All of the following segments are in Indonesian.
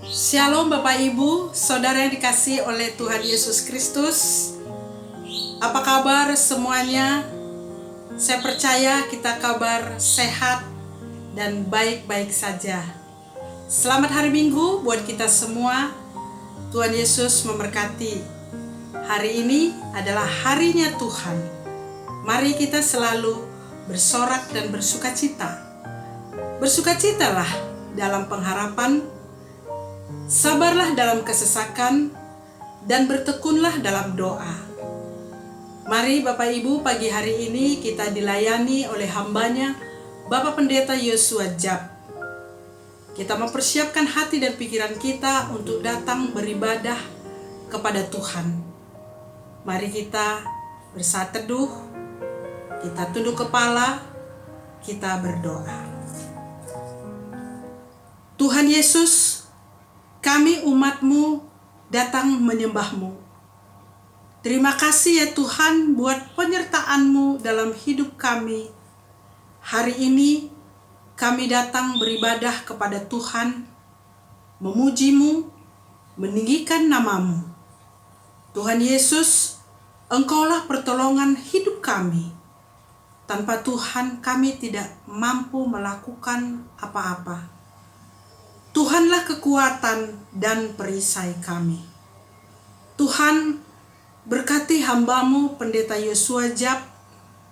Shalom Bapak Ibu, Saudara yang dikasihi oleh Tuhan Yesus Kristus. Apa kabar semuanya? Saya percaya kita kabar sehat dan baik-baik saja. Selamat hari Minggu buat kita semua. Tuhan Yesus memberkati. Hari ini adalah harinya Tuhan. Mari kita selalu bersorak dan bersukacita. Bersukacitalah dalam pengharapan, sabarlah dalam kesesakan, dan bertekunlah dalam doa. Mari Bapak Ibu, pagi hari ini kita dilayani oleh hambanya Bapak Pendeta Yosua Jab. Kita mempersiapkan hati dan pikiran kita untuk datang beribadah kepada Tuhan. Mari kita bersaat teduh, kita tunduk kepala, kita berdoa. Tuhan Yesus, kami umat-Mu datang menyembah-Mu. Terima kasih ya Tuhan buat penyertaan-Mu dalam hidup kami. Hari ini kami datang beribadah kepada Tuhan, memuji-Mu, meninggikan nama-Mu. Tuhan Yesus, Engkaulah pertolongan hidup kami. Tanpa Tuhan kami tidak mampu melakukan apa-apa. Tuhanlah kekuatan dan perisai kami. Tuhan, berkati hamba-Mu Pendeta Yosua Jab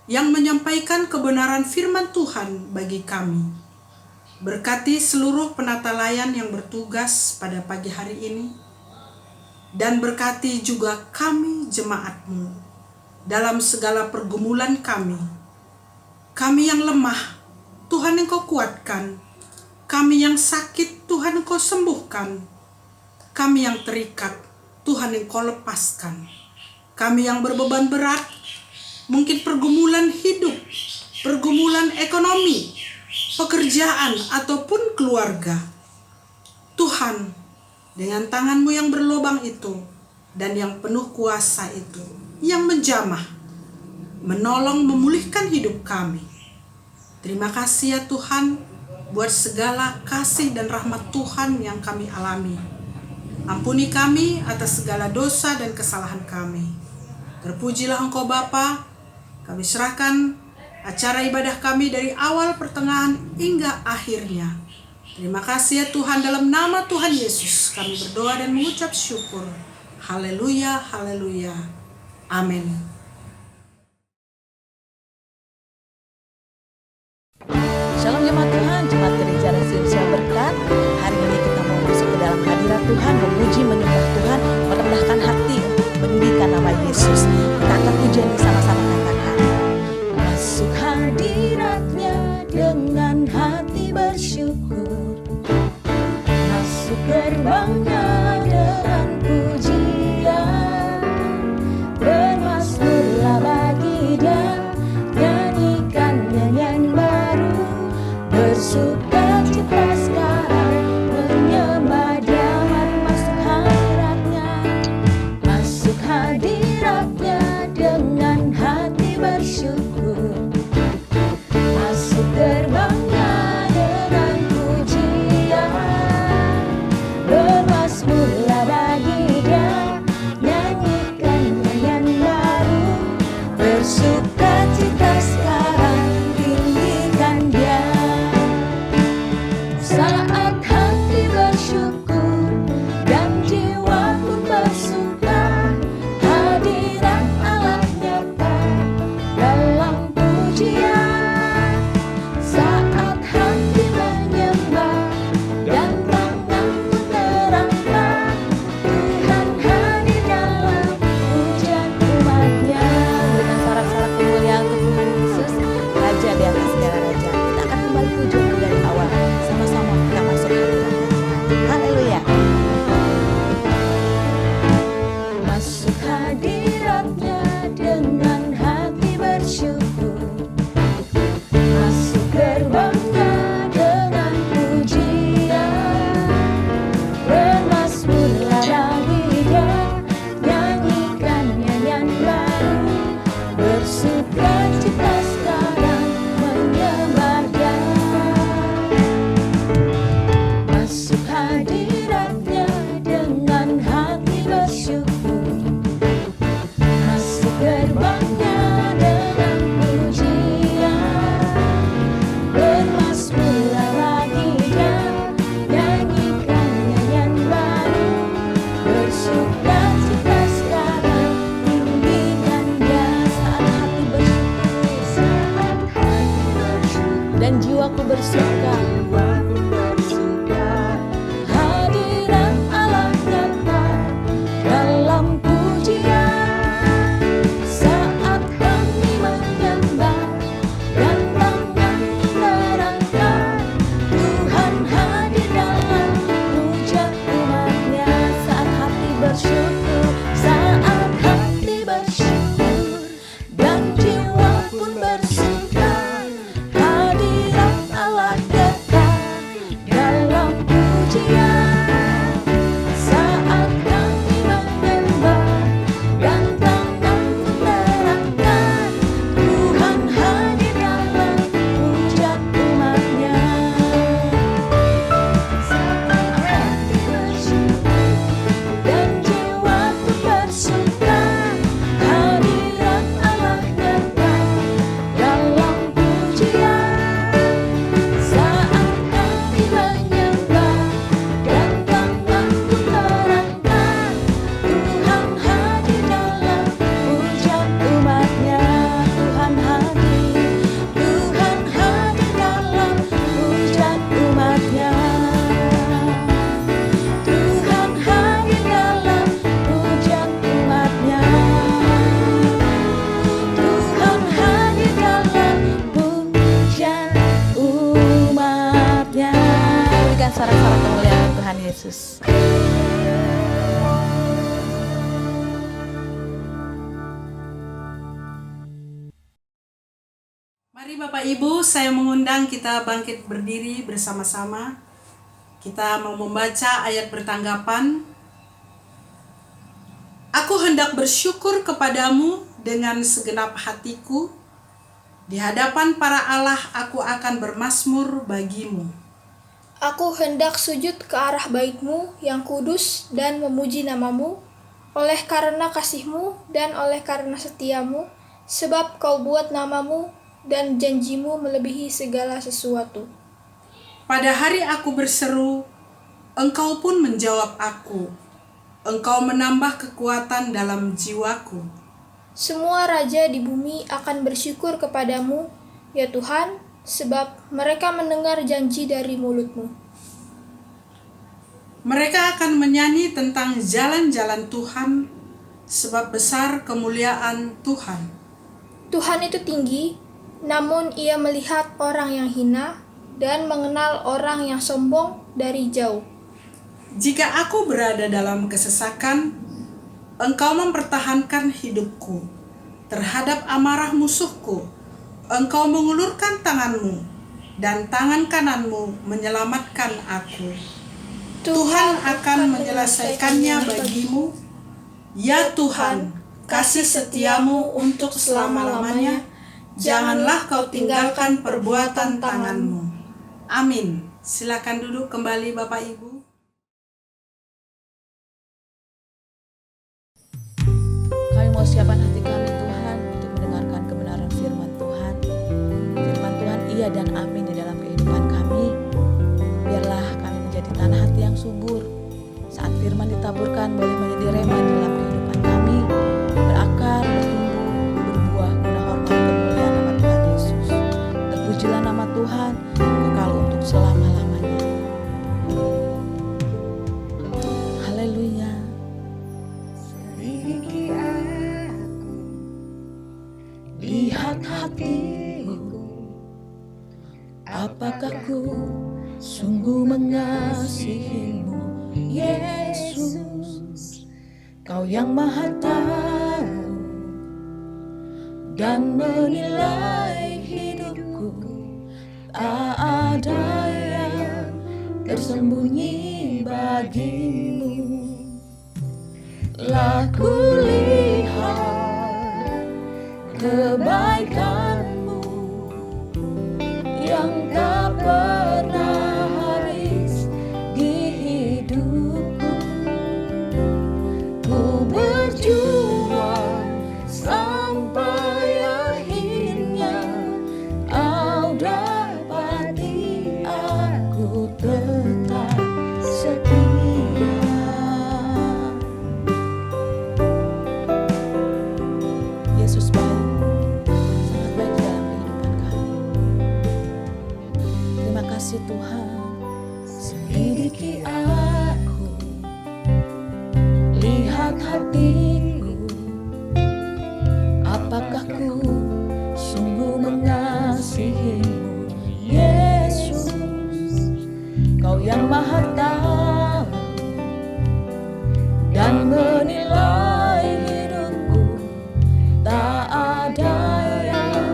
yang menyampaikan kebenaran firman Tuhan bagi kami. Berkati seluruh penata layan yang bertugas pada pagi hari ini. Dan berkati juga kami jemaat-Mu dalam segala pergumulan kami. Kami yang lemah, Tuhan Engkau kuatkan. Kami yang sakit, Tuhan Engkau sembuhkan. Kami yang terikat, Tuhan Engkau lepaskan. Kami yang berbeban berat, mungkin pergumulan hidup, pergumulan ekonomi, pekerjaan, ataupun keluarga. Tuhan, dengan tangan-Mu yang berlobang itu, dan yang penuh kuasa itu, yang menjamah, menolong memulihkan hidup kami. Terima kasih ya Tuhan, buat segala kasih dan rahmat Tuhan yang kami alami. Ampuni kami atas segala dosa dan kesalahan kami. Terpujilah Engkau Bapa. Kami serahkan acara ibadah kami dari awal, pertengahan, hingga akhirnya. Terima kasih ya Tuhan, dalam nama Tuhan Yesus kami berdoa dan mengucap syukur. Haleluya, haleluya. Amin. Shalom jemaat Tuhan, jemaat gereja Residensial Berkat. Hari ini kita mau masuk ke dalam hadirat Tuhan, memuji, menyembah Tuhan, merendahkan hati untuk meninggikan nama Yesus. Kita akan pujian bersama-sama, katakan: masuk hadiratnya dengan hati bersyukur, masuk gerbangnya dengan pujian, bermazmurlah bagi Dia, nyanyikan nyanyian baru, bersukacita sekarang, menyembah Dia. Mari masuk hadiratnya, masuk hadiratnya dengan hati bersyukur, masuk gerbangnya dengan pujian, bermazmurlah bagi Dia, nyanyikan nyanyian baru, bersukacita sekarang, tinggikan Dia. dan jiwaku bersuka. Hadirat Allah nyata dalam pujian saat kami menyembah dan tangan menerangkan. Tuhan hadir dalam puja umatnya saat hati bersyukur, saat hati bersyukur dan jiwa pun bersuka. Hadirat Allah datang dalam pujian saat kami menyembah dan tangan menerangkan. Tuhan hadir dalam puja umatnya saat hati bersyukur dan jiwa pun bersuka. Hadirat Allah datang dalam pujian saat kami menyembah dan tangan menerangkan. Tuhan hadir dalam puja umatnya. Tuhan hadir dalam puja umatnya. Tuhan hadir dalam puja umatnya. Tuhan hadir dalam pujian umatnya. Berikan sorak-sorak kemuliaan Tuhan Yesus. Mari Bapak Ibu, saya mengundang kita bangkit berdiri bersama-sama. Kita mau membaca ayat bertanggapan. Aku hendak bersyukur kepadamu dengan segenap hatiku. Di hadapan para Allah aku akan bermazmur bagimu. Aku hendak sujud ke arah bait-Mu yang kudus dan memuji nama-Mu, oleh karena kasih-Mu dan oleh karena setia-Mu, sebab Kau buat nama-Mu dan janji-Mu melebihi segala sesuatu. Pada hari aku berseru, Engkau pun menjawab aku. Engkau menambah kekuatan dalam jiwaku. Semua raja di bumi akan bersyukur kepadamu, ya Tuhan, sebab mereka mendengar janji dari mulut-Mu. Mereka akan menyanyi tentang jalan-jalan Tuhan, sebab besar kemuliaan Tuhan. Tuhan itu tinggi, namun Ia melihat orang yang hina dan mengenal orang yang sombong dari jauh. Jika aku berada dalam kesesakan, Engkau mempertahankan hidupku. Terhadap amarah musuhku, Engkau mengulurkan tangan-Mu, dan tangan kanan-Mu menyelamatkan aku. Tuhan akan menyelesaikannya bagimu. Ya Tuhan, kasih setiamu untuk selama-lamanya. Janganlah Kau tinggalkan perbuatan tangan-Mu. Amin. Silakan duduk kembali Bapak Ibu. Kami mau siapkan hati kami Tuhan untuk mendengarkan kebenaran firman Tuhan. Firman Tuhan iya dan amin di dalam kehidupan kami. Biarlah kami menjadi tanah hati yang subur. Saat firman ditaburkan boleh menjadi rema di dalam kehidupan kami, berakar, bertumbuh, berbuah guna hormat kemuliaan nama Tuhan Yesus. Terpujilah nama Tuhan kekal untuk selama-lamanya. Haleluya. Lihat hatiku, apakah ku sungguh mengasihimu, Yesus. Kau yang maha tahu dan menilai hidupku, tak ada yang tersembunyi bagimu. Lah ku lihat kebaikan-Mu yang tak pernah habis di hidupku. Ku berjuang sampai akhirnya Kau dapati aku tetap setia. Yesus baik, sangat baik dalam kehidupan kami. kasih Tuhan, selidiki aku, lihat hatiku, apakah ku sungguh mengasihimu, Yesus. Kau yang Maha Tahu dan menilai hidupku, tak ada yang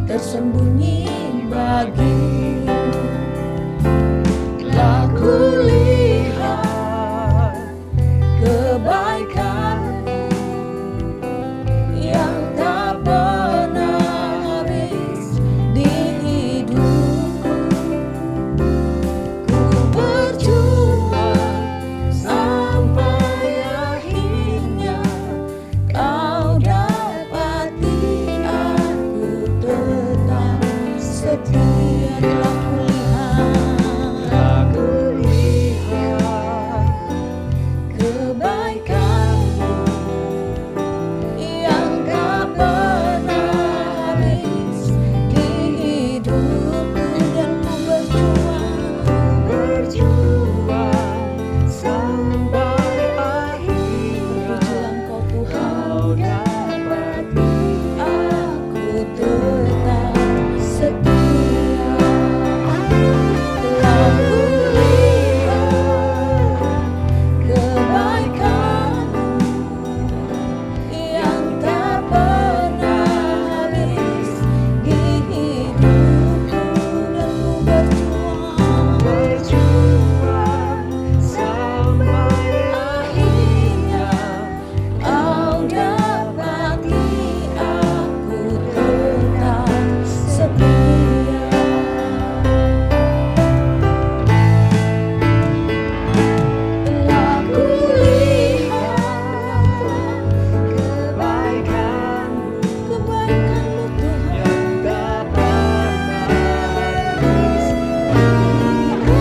tersembunyi bagimu. Telah kulihat kebaikanmu yang tak pernah habis di hidupku. Ku berjuang sampai akhirnya kau dapati aku tetap setia. Telah kulihat kebaikanmu yang tak pernah habis di hidupku, dan ku berjuang sampai akhir. Berjuang kau Tuhan, dapati aku tetap setia. Telah kulihat kebaikanmu yang tak pernah habis di hidupku, dan ku berjuang sampai akhirnya kau dapati aku tetap setia. Telah kulihat kebaikanmu Tuhan, tak pernah habis di hidupku.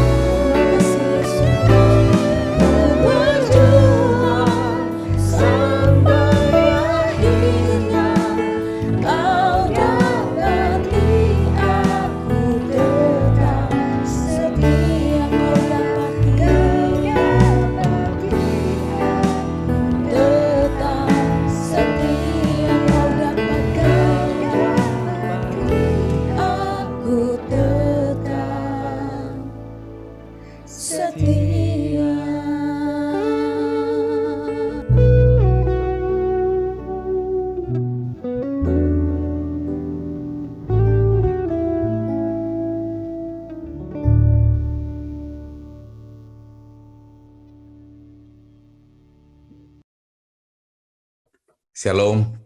Ku berjuang sampai akhirnya kau dapati aku tetap setia. Kau dapati tetap setia. Kau dapatkan aku tetap setia. Shalom,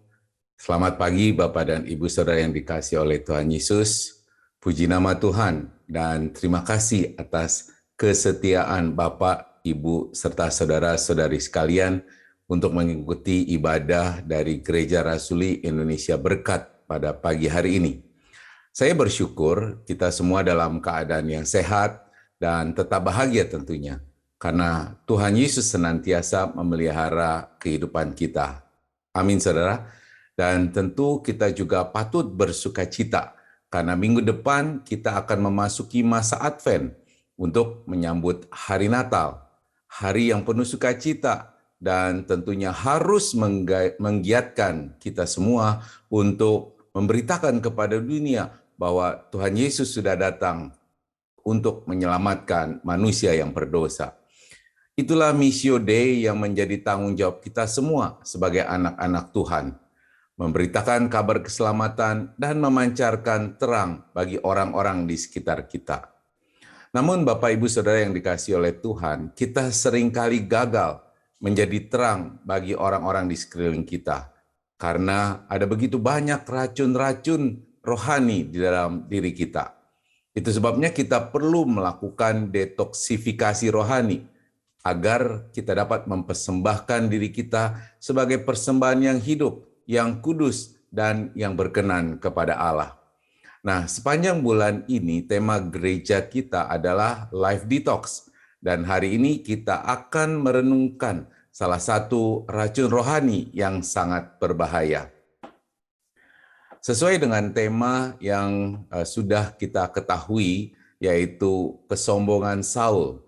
selamat pagi Bapak dan Ibu Saudara yang dikasihi oleh Tuhan Yesus. Puji nama Tuhan dan terima kasih atas kesetiaan Bapak, Ibu, serta saudara-saudari sekalian untuk mengikuti ibadah dari Gereja Rasuli Indonesia Berkat pada pagi hari ini. Saya bersyukur kita semua dalam keadaan yang sehat dan tetap bahagia tentunya, karena Tuhan Yesus senantiasa memelihara kehidupan kita. Amin, saudara. Dan tentu kita juga patut bersukacita karena minggu depan kita akan memasuki masa Advent untuk menyambut hari Natal, hari yang penuh sukacita dan tentunya harus menggiatkan kita semua untuk memberitakan kepada dunia bahwa Tuhan Yesus sudah datang untuk menyelamatkan manusia yang berdosa. Itulah Missio Dei yang menjadi tanggung jawab kita semua sebagai anak-anak Tuhan. Memberitakan kabar keselamatan dan memancarkan terang bagi orang-orang di sekitar kita. Namun Bapak Ibu Saudara yang dikasihi oleh Tuhan, kita seringkali gagal menjadi terang bagi orang-orang di sekeliling kita. Karena ada begitu banyak racun-racun rohani di dalam diri kita. Itu sebabnya kita perlu melakukan detoksifikasi rohani, agar kita dapat mempersembahkan diri kita sebagai persembahan yang hidup, yang kudus, dan yang berkenan kepada Allah. Nah, sepanjang bulan ini tema gereja kita adalah Life Detox. Dan hari ini kita akan merenungkan salah satu racun rohani yang sangat berbahaya. Sesuai dengan tema yang sudah kita ketahui, yaitu kesombongan Saul.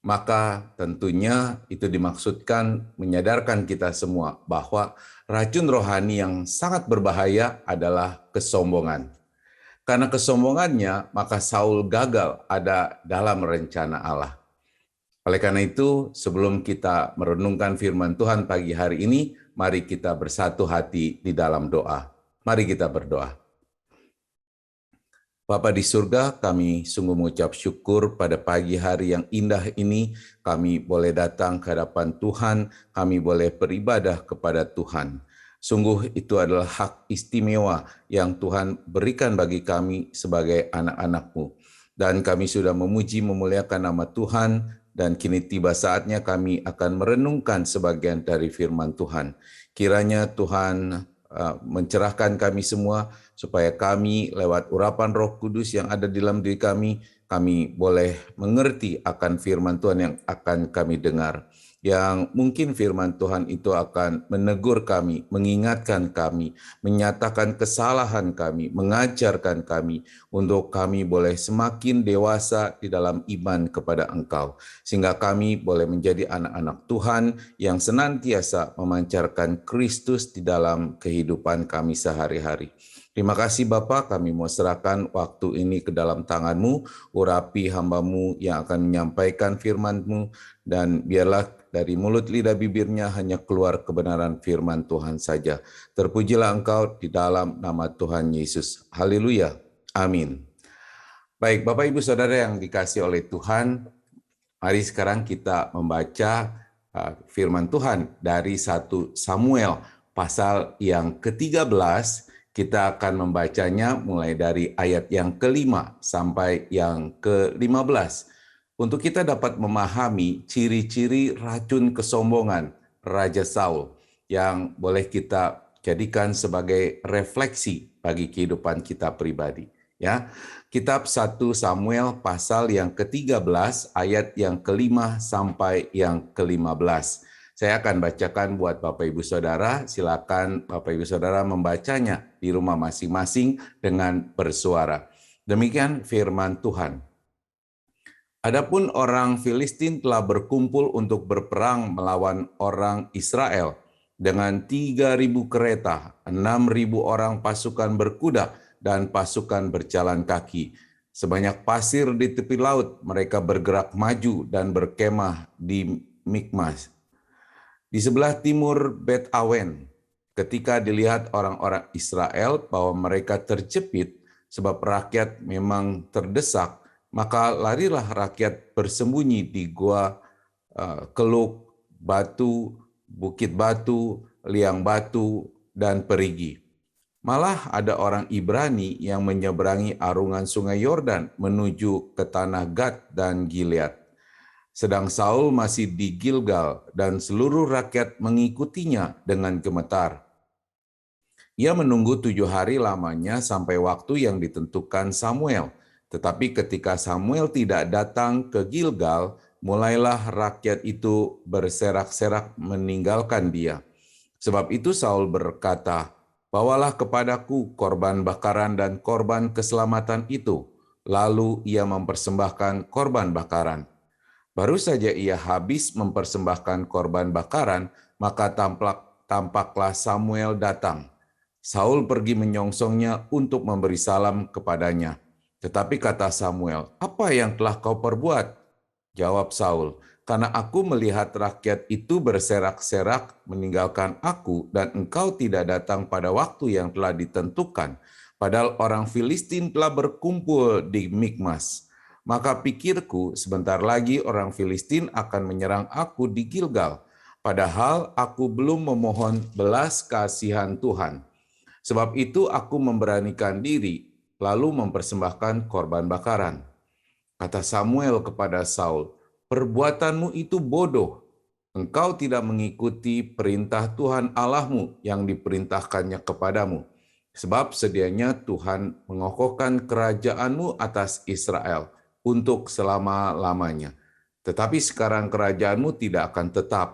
Maka tentunya itu dimaksudkan menyadarkan kita semua bahwa racun rohani yang sangat berbahaya adalah kesombongan. Karena kesombongannya, maka Saul gagal ada dalam rencana Allah. Oleh karena itu, sebelum kita merenungkan firman Tuhan pagi hari ini, mari kita bersatu hati di dalam doa. Mari kita berdoa. Bapa di surga, kami sungguh mengucap syukur pada pagi hari yang indah ini, kami boleh datang ke hadapan Tuhan, kami boleh beribadah kepada Tuhan. Sungguh itu adalah hak istimewa yang Tuhan berikan bagi kami sebagai anak-anak-Mu. Dan kami sudah memuji memuliakan nama Tuhan, dan kini tiba saatnya kami akan merenungkan sebagian dari firman Tuhan. Kiranya Tuhan mencerahkan kami semua, supaya kami lewat urapan Roh Kudus yang ada di dalam diri kami boleh mengerti akan firman Tuhan yang akan kami dengar. Yang mungkin firman Tuhan itu akan menegur kami, mengingatkan kami, menyatakan kesalahan kami, mengajarkan kami, untuk kami boleh semakin dewasa di dalam iman kepada Engkau. Sehingga kami boleh menjadi anak-anak Tuhan yang senantiasa memancarkan Kristus di dalam kehidupan kami sehari-hari. Terima kasih Bapa, kami mau serahkan waktu ini ke dalam tangan-Mu, urapi hamba-Mu yang akan menyampaikan firman-Mu, dan biarlah dari mulut lidah bibirnya hanya keluar kebenaran firman Tuhan saja. Terpujilah Engkau di dalam nama Tuhan Yesus. Haleluya. Amin. Baik, Bapak Ibu Saudara yang dikasihi oleh Tuhan, mari sekarang kita membaca firman Tuhan dari 1 Samuel pasal yang ke-13. Kita akan membacanya mulai dari ayat yang ke-5 sampai yang ke-15. Untuk kita dapat memahami ciri-ciri racun kesombongan Raja Saul yang boleh kita jadikan sebagai refleksi bagi kehidupan kita pribadi. Ya, Kitab 1 Samuel pasal yang ke-13 ayat yang ke-5 sampai yang ke-15. Saya akan bacakan buat Bapak Ibu Saudara, silakan Bapak Ibu Saudara membacanya di rumah masing-masing dengan bersuara. Demikian firman Tuhan. Adapun orang Filistin telah berkumpul untuk berperang melawan orang Israel dengan 3.000 kereta, 6.000 orang pasukan berkuda, dan pasukan berjalan kaki. Sebanyak pasir di tepi laut, mereka bergerak maju dan berkemah di Mikmas. Di sebelah timur Bet Awen, ketika dilihat orang-orang Israel bahwa mereka terjepit sebab rakyat memang terdesak, maka larilah rakyat bersembunyi di gua Keluk, Batu, Bukit Batu, Liang Batu, dan Perigi. Malah ada orang Ibrani yang menyeberangi arungan sungai Yordan menuju ke tanah Gad dan Gilead. Sedang Saul masih di Gilgal dan seluruh rakyat mengikutinya dengan gemetar. Ia menunggu 7 hari lamanya sampai waktu yang ditentukan Samuel. Tetapi ketika Samuel tidak datang ke Gilgal, mulailah rakyat itu berserak-serak meninggalkan dia. Sebab itu Saul berkata, "Bawalah kepadaku korban bakaran dan korban keselamatan itu." Lalu ia mempersembahkan korban bakaran. Baru saja ia habis mempersembahkan korban bakaran, maka tampaklah Samuel datang. Saul pergi menyongsongnya untuk memberi salam kepadanya. Tetapi kata Samuel, "Apa yang telah kau perbuat?" Jawab Saul, "Karena aku melihat rakyat itu berserak-serak meninggalkan aku, dan engkau tidak datang pada waktu yang telah ditentukan. Padahal orang Filistin telah berkumpul di Mikmas. Maka pikirku, sebentar lagi orang Filistin akan menyerang aku di Gilgal, padahal aku belum memohon belas kasihan Tuhan. Sebab itu aku memberanikan diri, lalu mempersembahkan korban bakaran." Kata Samuel kepada Saul, "Perbuatanmu itu bodoh. Engkau tidak mengikuti perintah Tuhan Allahmu yang diperintahkannya kepadamu. Sebab sedianya Tuhan mengokohkan kerajaanmu atas Israel untuk selama-lamanya. Tetapi sekarang kerajaanmu tidak akan tetap.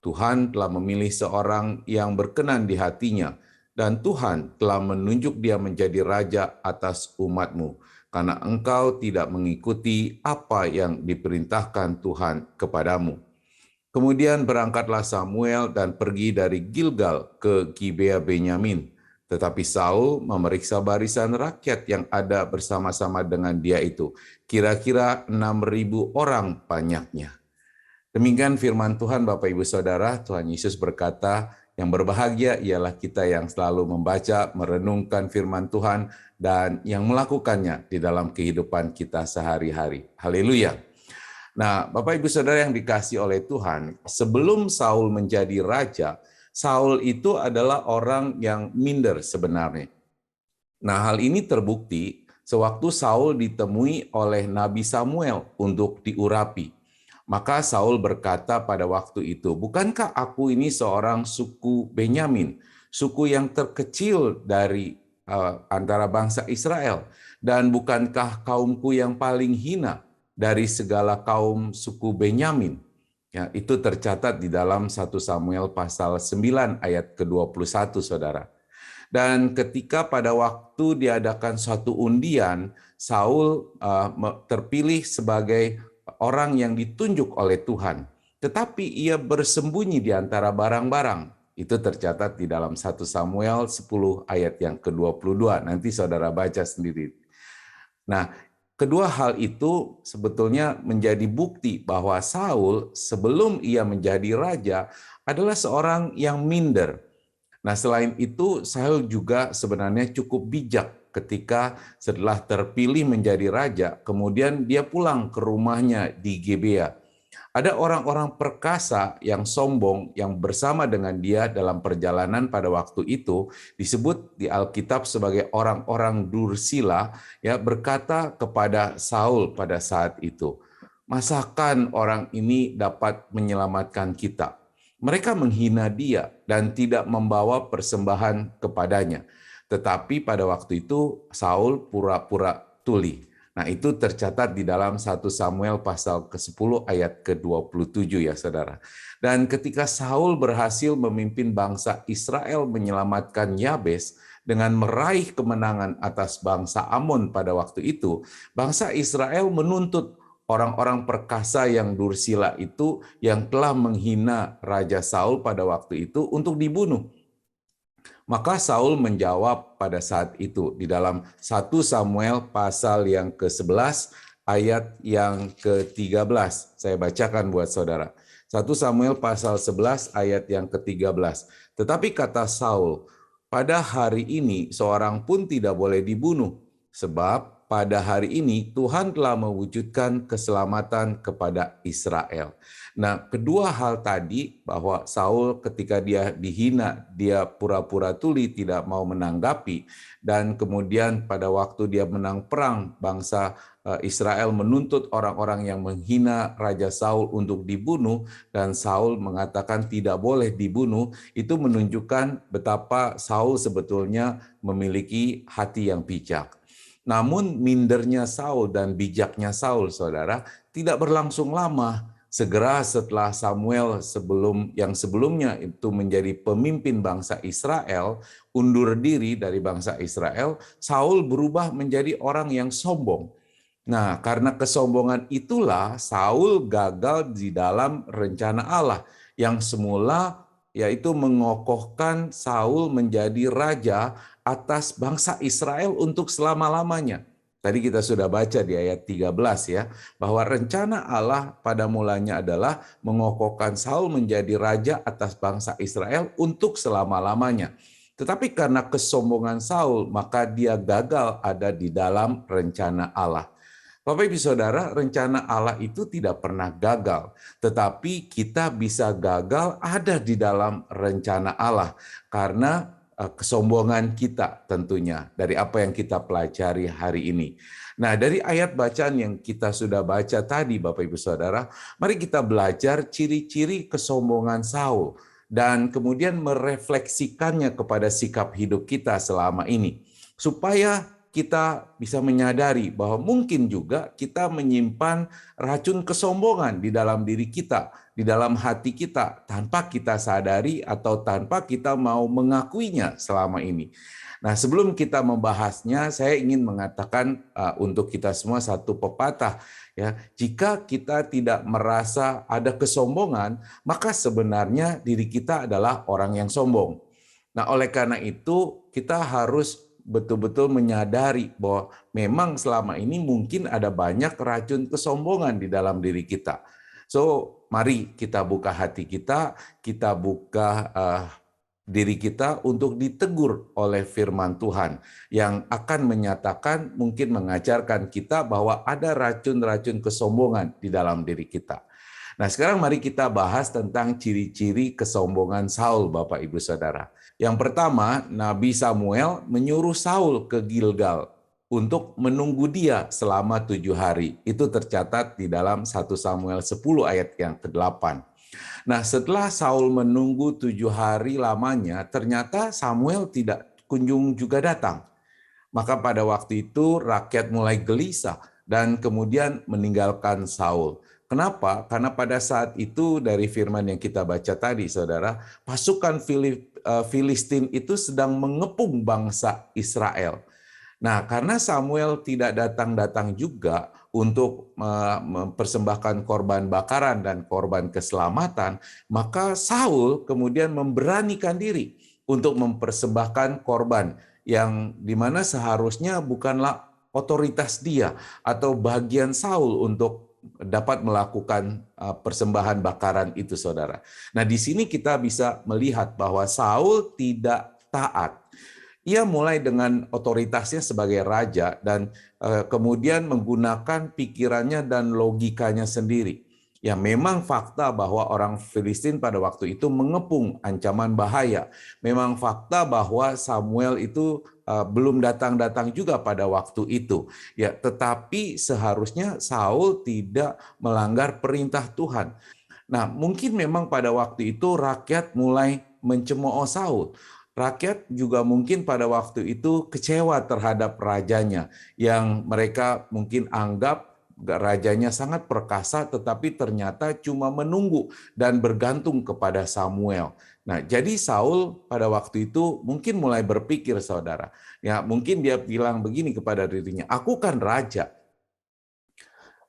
Tuhan telah memilih seorang yang berkenan di hatinya, dan Tuhan telah menunjuk dia menjadi raja atas umat-Mu, karena engkau tidak mengikuti apa yang diperintahkan Tuhan kepadamu. Kemudian berangkatlah Samuel dan pergi dari Gilgal ke Gibea Benyamin. Tetapi Saul memeriksa barisan rakyat yang ada bersama-sama dengan dia itu. Kira-kira 6.000 orang banyaknya. Demikian firman Tuhan, Bapak Ibu Saudara. Tuhan Yesus berkata, yang berbahagia ialah kita yang selalu membaca, merenungkan firman Tuhan, dan yang melakukannya di dalam kehidupan kita sehari-hari. Haleluya. Nah, Bapak Ibu Saudara yang dikasihi oleh Tuhan, sebelum Saul menjadi raja, Saul itu adalah orang yang minder sebenarnya. Nah, hal ini terbukti sewaktu Saul ditemui oleh Nabi Samuel untuk diurapi. Maka Saul berkata pada waktu itu, bukankah aku ini seorang suku Benyamin, suku yang terkecil dari antara bangsa Israel, dan bukankah kaumku yang paling hina dari segala kaum suku Benyamin? Ya, itu tercatat di dalam 1 Samuel pasal 9 ayat ke-21, Saudara. Dan ketika pada waktu diadakan suatu undian, Saul terpilih sebagai orang yang ditunjuk oleh Tuhan. Tetapi ia bersembunyi di antara barang-barang. Itu tercatat di dalam 1 Samuel 10 ayat yang ke-22. Nanti saudara baca sendiri. Nah, kedua hal itu sebetulnya menjadi bukti bahwa Saul sebelum ia menjadi raja adalah seorang yang minder. Nah, selain itu Saul juga sebenarnya cukup bijak ketika setelah terpilih menjadi raja, kemudian dia pulang ke rumahnya di Gibea. Ada orang-orang perkasa yang sombong yang bersama dengan dia dalam perjalanan pada waktu itu, disebut di Alkitab sebagai orang-orang Dursila, ya, berkata kepada Saul pada saat itu, "Masakan orang ini dapat menyelamatkan kita?" Mereka menghina dia dan tidak membawa persembahan kepadanya. Tetapi pada waktu itu Saul pura-pura tuli. Nah, itu tercatat di dalam 1 Samuel pasal ke-10 ayat ke-27 ya saudara. Dan ketika Saul berhasil memimpin bangsa Israel menyelamatkan Yabes dengan meraih kemenangan atas bangsa Amon pada waktu itu, bangsa Israel menuntut orang-orang perkasa yang Dursila itu yang telah menghina Raja Saul pada waktu itu untuk dibunuh. Maka Saul menjawab pada saat itu di dalam 1 Samuel pasal yang ke-11 ayat yang ke-13. Saya bacakan buat saudara. 1 Samuel pasal 11 ayat yang ke-13. Tetapi kata Saul, pada hari ini seorang pun tidak boleh dibunuh, sebab pada hari ini Tuhan telah mewujudkan keselamatan kepada Israel. Nah, kedua hal tadi, bahwa Saul ketika dia dihina, dia pura-pura tuli, tidak mau menanggapi, dan kemudian pada waktu dia menang perang, bangsa Israel menuntut orang-orang yang menghina Raja Saul untuk dibunuh, dan Saul mengatakan tidak boleh dibunuh. Itu menunjukkan betapa Saul sebetulnya memiliki hati yang bijak. Namun mindernya Saul dan bijaknya Saul, saudara, tidak berlangsung lama. Segera setelah Samuel yang sebelumnya itu menjadi pemimpin bangsa Israel, undur diri dari bangsa Israel, Saul berubah menjadi orang yang sombong. Nah, karena kesombongan itulah Saul gagal di dalam rencana Allah yang semula yaitu mengokohkan Saul menjadi raja atas bangsa Israel untuk selama-lamanya. Tadi kita sudah baca di ayat 13 ya, bahwa rencana Allah pada mulanya adalah mengokohkan Saul menjadi raja atas bangsa Israel untuk selama-lamanya. Tetapi karena kesombongan Saul, maka dia gagal ada di dalam rencana Allah. Bapak Ibu Saudara, rencana Allah itu tidak pernah gagal, tetapi kita bisa gagal ada di dalam rencana Allah karena kesombongan kita tentunya dari apa yang kita pelajari hari ini. Nah, dari ayat bacaan yang kita sudah baca tadi Bapak Ibu Saudara, mari kita belajar ciri-ciri kesombongan Saul dan kemudian merefleksikannya kepada sikap hidup kita selama ini. Supaya kita bisa menyadari bahwa mungkin juga kita menyimpan racun kesombongan di dalam diri kita, di dalam hati kita, tanpa kita sadari atau tanpa kita mau mengakuinya selama ini. Nah, sebelum kita membahasnya, saya ingin mengatakan untuk kita semua satu pepatah, ya. Jika kita tidak merasa ada kesombongan, maka sebenarnya diri kita adalah orang yang sombong. Nah, oleh karena itu kita harus betul-betul menyadari bahwa memang selama ini mungkin ada banyak racun kesombongan di dalam diri kita. So, mari kita buka hati kita buka diri kita untuk ditegur oleh firman Tuhan yang akan menyatakan, mungkin mengajarkan kita bahwa ada racun-racun kesombongan di dalam diri kita. Nah, sekarang mari kita bahas tentang ciri-ciri kesombongan Saul, Bapak Ibu Saudara. Yang pertama, Nabi Samuel menyuruh Saul ke Gilgal untuk menunggu dia selama 7 hari. Itu tercatat di dalam 1 Samuel 10 ayat yang ke-8. Nah, setelah Saul menunggu 7 hari lamanya, ternyata Samuel tidak kunjung juga datang. Maka pada waktu itu rakyat mulai gelisah dan kemudian meninggalkan Saul. Kenapa? Karena pada saat itu dari firman yang kita baca tadi, saudara, pasukan Filistin itu sedang mengepung bangsa Israel. Nah, karena Samuel tidak datang-datang juga untuk mempersembahkan korban bakaran dan korban keselamatan, maka Saul kemudian memberanikan diri untuk mempersembahkan korban yang dimana seharusnya bukanlah otoritas dia atau bagian Saul untuk dapat melakukan persembahan bakaran itu, saudara. Nah, di sini kita bisa melihat bahwa Saul tidak taat. Ia mulai dengan otoritasnya sebagai raja dan kemudian menggunakan pikirannya dan logikanya sendiri. Ya, memang fakta bahwa orang Filistin pada waktu itu mengepung ancaman bahaya. Memang fakta bahwa Samuel itu belum datang-datang juga pada waktu itu. Ya, tetapi seharusnya Saul tidak melanggar perintah Tuhan. Nah, mungkin memang pada waktu itu rakyat mulai mencemooh Saul. Rakyat juga mungkin pada waktu itu kecewa terhadap rajanya yang mereka mungkin anggap rajanya sangat perkasa, tetapi ternyata cuma menunggu dan bergantung kepada Samuel. Nah, jadi Saul pada waktu itu mungkin mulai berpikir, saudara. Ya, mungkin dia bilang begini kepada dirinya, aku kan raja.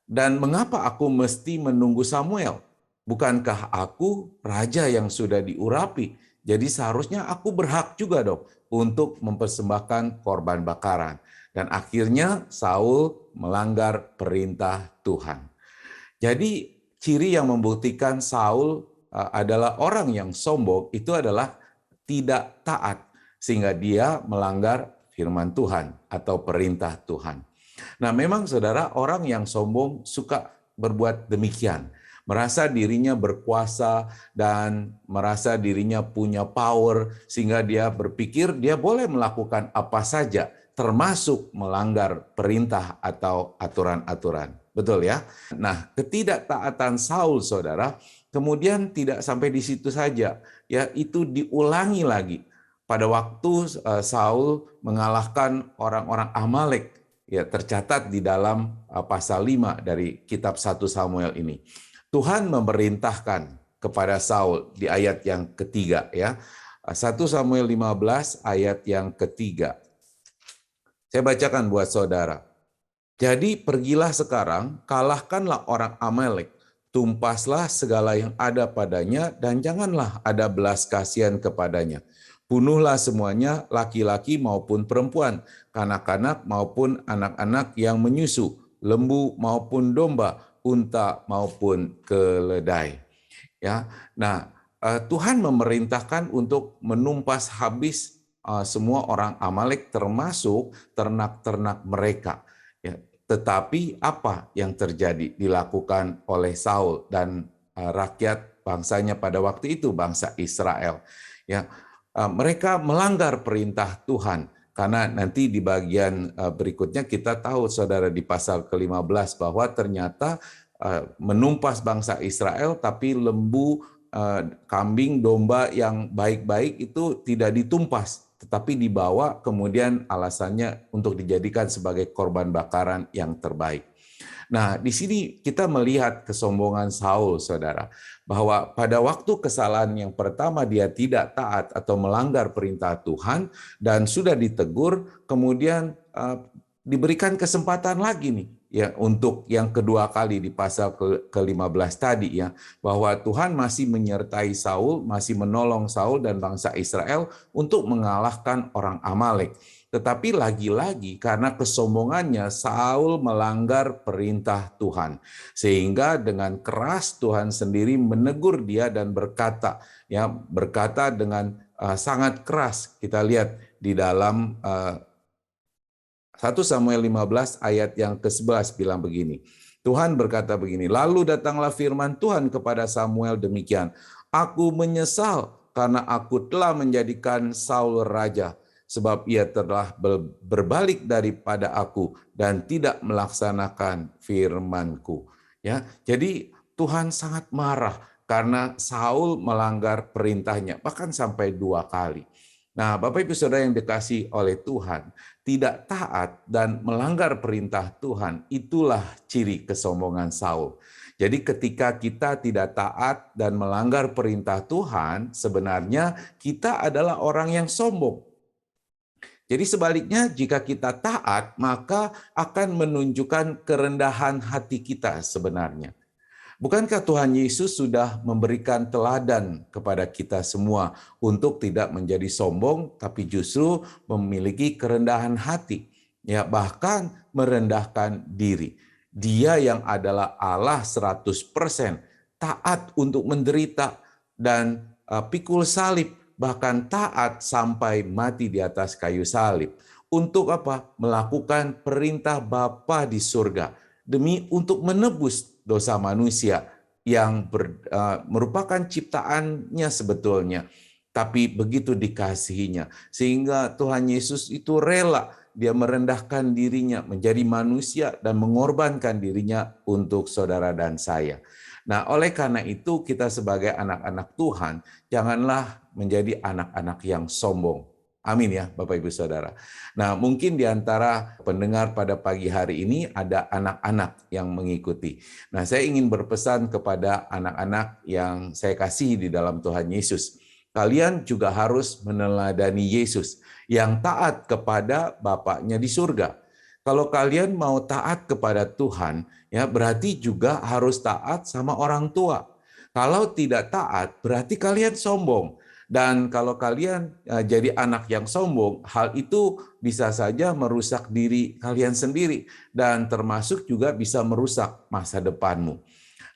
Dan mengapa aku mesti menunggu Samuel? Bukankah aku raja yang sudah diurapi? Jadi seharusnya aku berhak juga dong untuk mempersembahkan korban bakaran. Dan akhirnya Saul melanggar perintah Tuhan. Jadi ciri yang membuktikan Saul adalah orang yang sombong itu adalah tidak taat. Sehingga dia melanggar firman Tuhan atau perintah Tuhan. Nah, memang saudara, orang yang sombong suka berbuat demikian. Merasa dirinya berkuasa dan merasa dirinya punya power sehingga dia berpikir dia boleh melakukan apa saja termasuk melanggar perintah atau aturan-aturan. Betul ya? Nah, ketidaktaatan Saul, saudara, kemudian tidak sampai di situ saja. Ya, itu diulangi lagi. Pada waktu Saul mengalahkan orang-orang Amalek, ya tercatat di dalam pasal 5 dari kitab 1 Samuel ini. Tuhan memerintahkan kepada Saul di ayat yang ketiga, ya. 1 Samuel 15 ayat yang ketiga. Saya bacakan buat saudara. Jadi pergilah sekarang, kalahkanlah orang Amalek, tumpaslah segala yang ada padanya dan janganlah ada belas kasihan kepadanya. Bunuhlah semuanya, laki-laki maupun perempuan, kanak-kanak maupun anak-anak yang menyusu, lembu maupun domba, unta maupun keledai. Ya, nah Tuhan memerintahkan untuk menumpas habis semua orang Amalek termasuk ternak-ternak mereka. Ya, tetapi apa yang terjadi dilakukan oleh Saul dan rakyat bangsanya pada waktu itu, bangsa Israel. Ya, mereka melanggar perintah Tuhan. Karena nanti di bagian berikutnya kita tahu, saudara, di pasal ke-15 bahwa ternyata menumpas bangsa Israel, tapi lembu, kambing, domba yang baik-baik itu tidak ditumpas, tetapi dibawa kemudian alasannya untuk dijadikan sebagai korban bakaran yang terbaik. Nah, di sini kita melihat kesombongan Saul, saudara, bahwa pada waktu kesalahan yang pertama dia tidak taat atau melanggar perintah Tuhan dan sudah ditegur, kemudian diberikan kesempatan lagi nih ya untuk yang kedua kali di pasal ke-15 tadi ya, bahwa Tuhan masih menyertai Saul, masih menolong Saul dan bangsa Israel untuk mengalahkan orang Amalek. Tetapi lagi-lagi karena kesombongannya Saul melanggar perintah Tuhan. Sehingga dengan keras Tuhan sendiri menegur dia dan berkata dengan sangat keras. Kita lihat di dalam 1 Samuel 15 ayat yang ke-11 bilang begini. Tuhan berkata begini, lalu datanglah firman Tuhan kepada Samuel demikian. Aku menyesal karena aku telah menjadikan Saul raja, sebab ia telah berbalik daripada aku dan tidak melaksanakan firman-Ku. Ya, jadi Tuhan sangat marah karena Saul melanggar perintahnya, bahkan sampai 2 kali. Nah, Bapak Ibu Saudara yang dikasihi oleh Tuhan, tidak taat dan melanggar perintah Tuhan, itulah ciri kesombongan Saul. Jadi ketika kita tidak taat dan melanggar perintah Tuhan, sebenarnya kita adalah orang yang sombong. Jadi sebaliknya, jika kita taat, maka akan menunjukkan kerendahan hati kita sebenarnya. Bukankah Tuhan Yesus sudah memberikan teladan kepada kita semua untuk tidak menjadi sombong, tapi justru memiliki kerendahan hati, ya bahkan merendahkan diri. Dia yang adalah Allah 100%, taat untuk menderita dan pikul salib, bahkan taat sampai mati di atas kayu salib. Untuk apa? Melakukan perintah Bapa di surga, demi untuk menebus dosa manusia yang merupakan ciptaannya sebetulnya, tapi begitu dikasihinya sehingga Tuhan Yesus itu rela, dia merendahkan dirinya menjadi manusia dan mengorbankan dirinya untuk saudara dan saya. Nah, oleh karena itu kita sebagai anak-anak Tuhan janganlah menjadi anak-anak yang sombong. Amin ya Bapak Ibu Saudara. Nah, mungkin di antara pendengar pada pagi hari ini ada anak-anak yang mengikuti. Nah, saya ingin berpesan kepada anak-anak yang saya kasihi di dalam Tuhan Yesus. Kalian juga harus meneladani Yesus yang taat kepada Bapaknya di surga. Kalau kalian mau taat kepada Tuhan, ya berarti juga harus taat sama orang tua. Kalau tidak taat, berarti kalian sombong. Dan kalau kalian jadi anak yang sombong, hal itu bisa saja merusak diri kalian sendiri dan termasuk juga bisa merusak masa depanmu.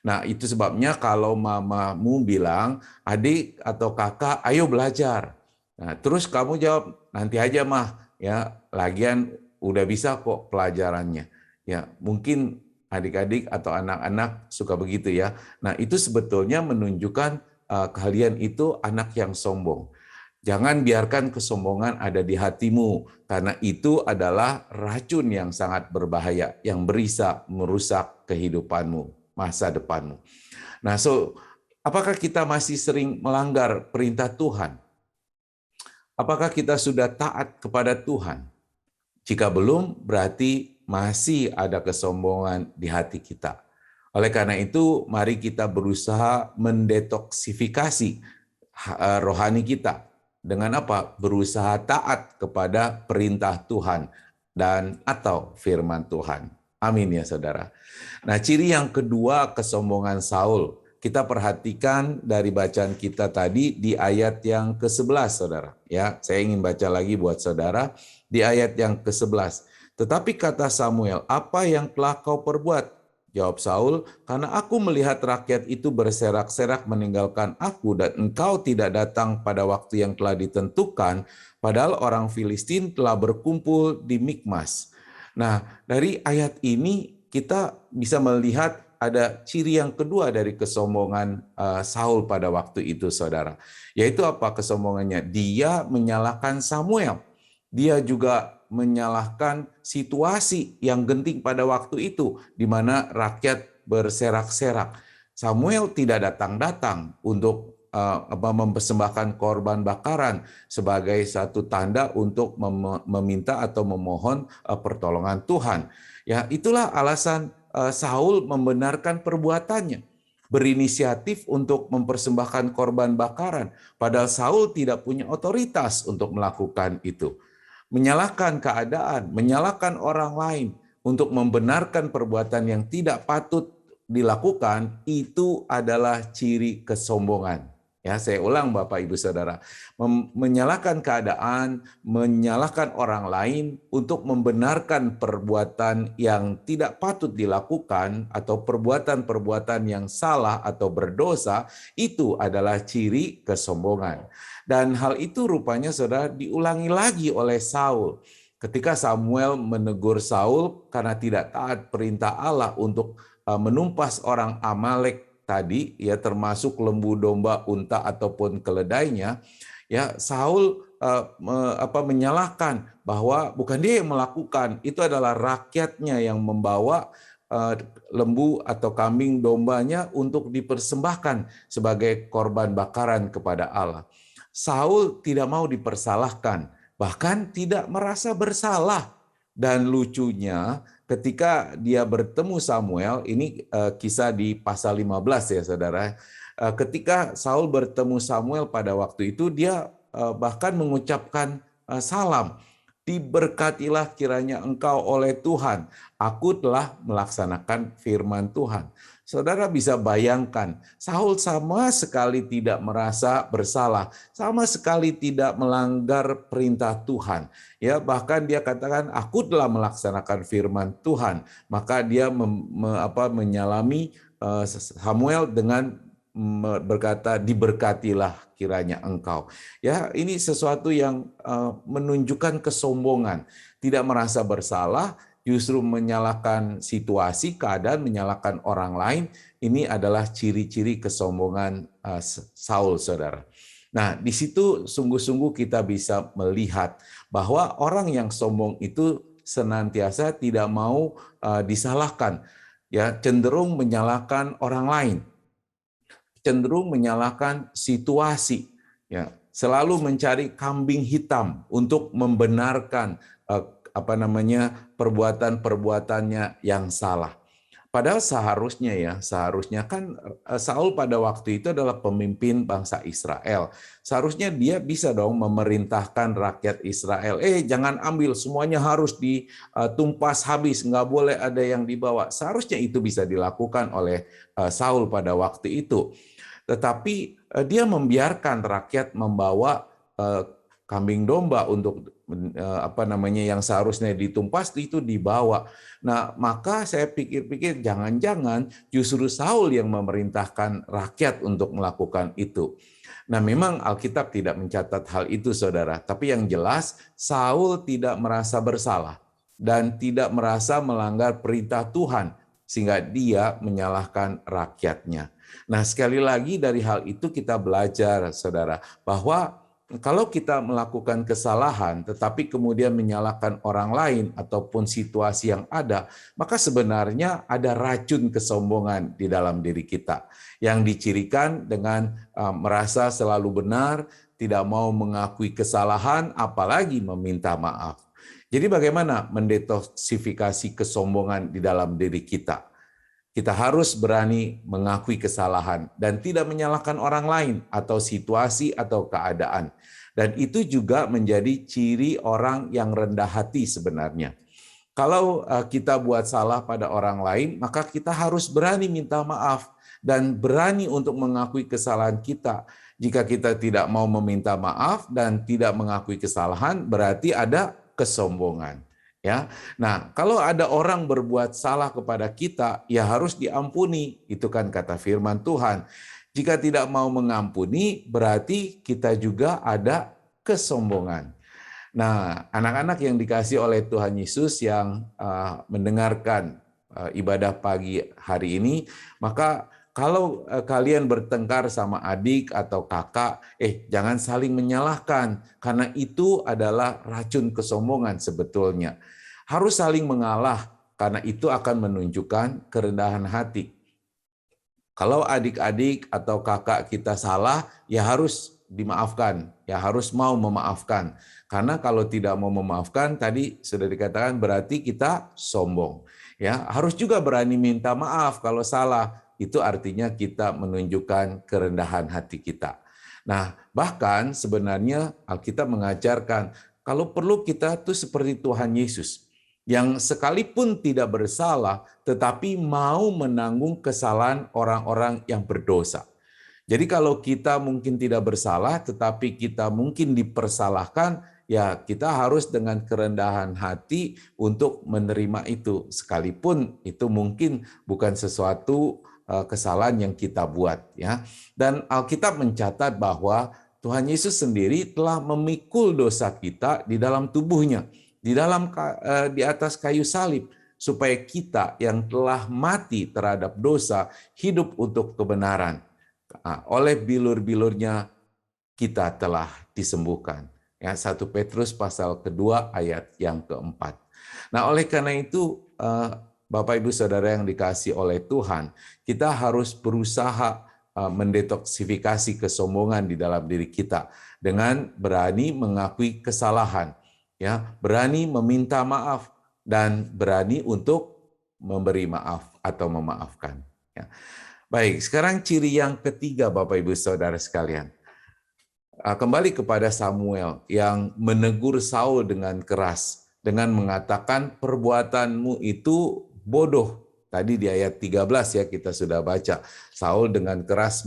Nah, itu sebabnya kalau mamamu bilang, adik atau kakak, ayo belajar. Nah, terus kamu jawab, nanti aja mah, ya, lagian udah bisa kok pelajarannya. Ya, mungkin adik-adik atau anak-anak suka begitu ya. Nah, itu sebetulnya menunjukkan kalian itu anak yang sombong. Jangan biarkan kesombongan ada di hatimu, karena itu adalah racun yang sangat berbahaya, yang bisa merusak kehidupanmu, masa depanmu. Nah, apakah kita masih sering melanggar perintah Tuhan? Apakah kita sudah taat kepada Tuhan? Jika belum, berarti masih ada kesombongan di hati kita. Oleh karena itu, mari kita berusaha mendetoksifikasi rohani kita. Dengan apa? Berusaha taat kepada perintah Tuhan dan atau firman Tuhan. Amin ya saudara. Nah, ciri yang kedua kesombongan Saul. Kita perhatikan dari bacaan kita tadi di ayat yang ke-11 saudara. Ya, saya ingin baca lagi buat saudara di ayat yang ke-11. Tetapi kata Samuel, apa yang telah kau perbuat? Jawab Saul, karena aku melihat rakyat itu berserak-serak meninggalkan aku dan engkau tidak datang pada waktu yang telah ditentukan, padahal orang Filistin telah berkumpul di Mikmas. Nah, dari ayat ini kita bisa melihat ada ciri yang kedua dari kesombongan Saul pada waktu itu, saudara. Yaitu apa kesombongannya? Dia menyalahkan Samuel. Dia juga menyalahkan situasi yang genting pada waktu itu, di mana rakyat berserak-serak. Samuel tidak datang-datang untuk mempersembahkan korban bakaran sebagai satu tanda untuk meminta atau memohon pertolongan Tuhan. Ya, itulah alasan Saul membenarkan perbuatannya, berinisiatif untuk mempersembahkan korban bakaran, padahal Saul tidak punya otoritas untuk melakukan itu. Menyalahkan keadaan, menyalahkan orang lain untuk membenarkan perbuatan yang tidak patut dilakukan, itu adalah ciri kesombongan. Ya, saya ulang Bapak Ibu Saudara, menyalahkan keadaan, menyalahkan orang lain untuk membenarkan perbuatan yang tidak patut dilakukan atau perbuatan-perbuatan yang salah atau berdosa, itu adalah ciri kesombongan. Dan hal itu rupanya Saudara diulangi lagi oleh Saul. Ketika Samuel menegur Saul karena tidak taat perintah Allah untuk menumpas orang Amalek tadi, ya, termasuk lembu, domba, unta ataupun keledainya, ya, Saul menyalahkan bahwa bukan dia yang melakukan, itu adalah rakyatnya yang membawa lembu atau kambing dombanya untuk dipersembahkan sebagai korban bakaran kepada Allah. Saul tidak mau dipersalahkan, bahkan tidak merasa bersalah. Dan lucunya, ketika dia bertemu Samuel, ini kisah di pasal 15 ya Saudara. Ketika Saul bertemu Samuel pada waktu itu, dia bahkan mengucapkan salam. Diberkatilah kiranya engkau oleh Tuhan. Aku telah melaksanakan firman Tuhan. Saudara bisa bayangkan, Saul sama sekali tidak merasa bersalah, sama sekali tidak melanggar perintah Tuhan. Ya, bahkan dia katakan, aku telah melaksanakan firman Tuhan. Maka dia menyalami Samuel dengan berkata, diberkatilah kiranya engkau. Ya, ini sesuatu yang menunjukkan kesombongan, tidak merasa bersalah, justru menyalahkan situasi, keadaan, menyalahkan orang lain. Ini adalah ciri-ciri kesombongan Saul, Saudara. Nah, di situ sungguh-sungguh kita bisa melihat bahwa orang yang sombong itu senantiasa tidak mau disalahkan, ya, cenderung menyalahkan orang lain, cenderung menyalahkan situasi, ya, selalu mencari kambing hitam untuk membenarkan perbuatan-perbuatannya yang salah. Padahal seharusnya kan Saul pada waktu itu adalah pemimpin bangsa Israel. Seharusnya dia bisa dong memerintahkan rakyat Israel, jangan ambil, semuanya harus ditumpas habis, nggak boleh ada yang dibawa. Seharusnya itu bisa dilakukan oleh Saul pada waktu itu. Tetapi dia membiarkan rakyat membawa kambing domba untuk yang seharusnya ditumpas itu dibawa. Nah, maka saya pikir-pikir jangan-jangan justru Saul yang memerintahkan rakyat untuk melakukan itu. Nah, memang Alkitab tidak mencatat hal itu, Saudara. Tapi yang jelas Saul tidak merasa bersalah dan tidak merasa melanggar perintah Tuhan sehingga dia menyalahkan rakyatnya. Nah, sekali lagi dari hal itu kita belajar, Saudara, bahwa kalau kita melakukan kesalahan tetapi kemudian menyalahkan orang lain ataupun situasi yang ada, maka sebenarnya ada racun kesombongan di dalam diri kita yang dicirikan dengan merasa selalu benar, tidak mau mengakui kesalahan, apalagi meminta maaf. Jadi bagaimana mendetoksifikasi kesombongan di dalam diri kita? Kita harus berani mengakui kesalahan dan tidak menyalahkan orang lain atau situasi atau keadaan. Dan itu juga menjadi ciri orang yang rendah hati sebenarnya. Kalau kita buat salah pada orang lain, maka kita harus berani minta maaf dan berani untuk mengakui kesalahan kita. Jika kita tidak mau meminta maaf dan tidak mengakui kesalahan, berarti ada kesombongan. Ya, nah kalau ada orang berbuat salah kepada kita, ya harus diampuni. Itu kan kata firman Tuhan. Jika tidak mau mengampuni, berarti kita juga ada kesombongan. Nah, anak-anak yang dikasih oleh Tuhan Yesus yang mendengarkan ibadah pagi hari ini, maka kalau kalian bertengkar sama adik atau kakak, jangan saling menyalahkan, karena itu adalah racun kesombongan sebetulnya. Harus saling mengalah, karena itu akan menunjukkan kerendahan hati. Kalau adik-adik atau kakak kita salah, ya harus dimaafkan, ya harus mau memaafkan. Karena kalau tidak mau memaafkan, tadi sudah dikatakan berarti kita sombong. Ya, harus juga berani minta maaf kalau salah. Itu artinya kita menunjukkan kerendahan hati kita. Nah, bahkan sebenarnya Alkitab mengajarkan kalau perlu kita tuh seperti Tuhan Yesus yang sekalipun tidak bersalah tetapi mau menanggung kesalahan orang-orang yang berdosa. Jadi kalau kita mungkin tidak bersalah tetapi kita mungkin dipersalahkan, ya kita harus dengan kerendahan hati untuk menerima itu sekalipun itu mungkin bukan sesuatu kesalahan yang kita buat, ya. Dan Alkitab mencatat bahwa Tuhan Yesus sendiri telah memikul dosa kita di dalam tubuhnya, di atas kayu salib, supaya kita yang telah mati terhadap dosa hidup untuk kebenaran. Oleh bilur-bilurnya kita telah disembuhkan. Ya, 1 Petrus pasal kedua ayat yang keempat. Nah, oleh karena itu Bapak Ibu Saudara yang dikasihi oleh Tuhan, kita harus berusaha mendetoksifikasi kesombongan di dalam diri kita dengan berani mengakui kesalahan, ya, berani meminta maaf dan berani untuk memberi maaf atau memaafkan. Ya. Baik, sekarang ciri yang ketiga Bapak Ibu Saudara sekalian. Kembali kepada Samuel yang menegur Saul dengan keras dengan mengatakan perbuatanmu itu bodoh. Tadi di ayat 13 ya kita sudah baca. Samuel dengan keras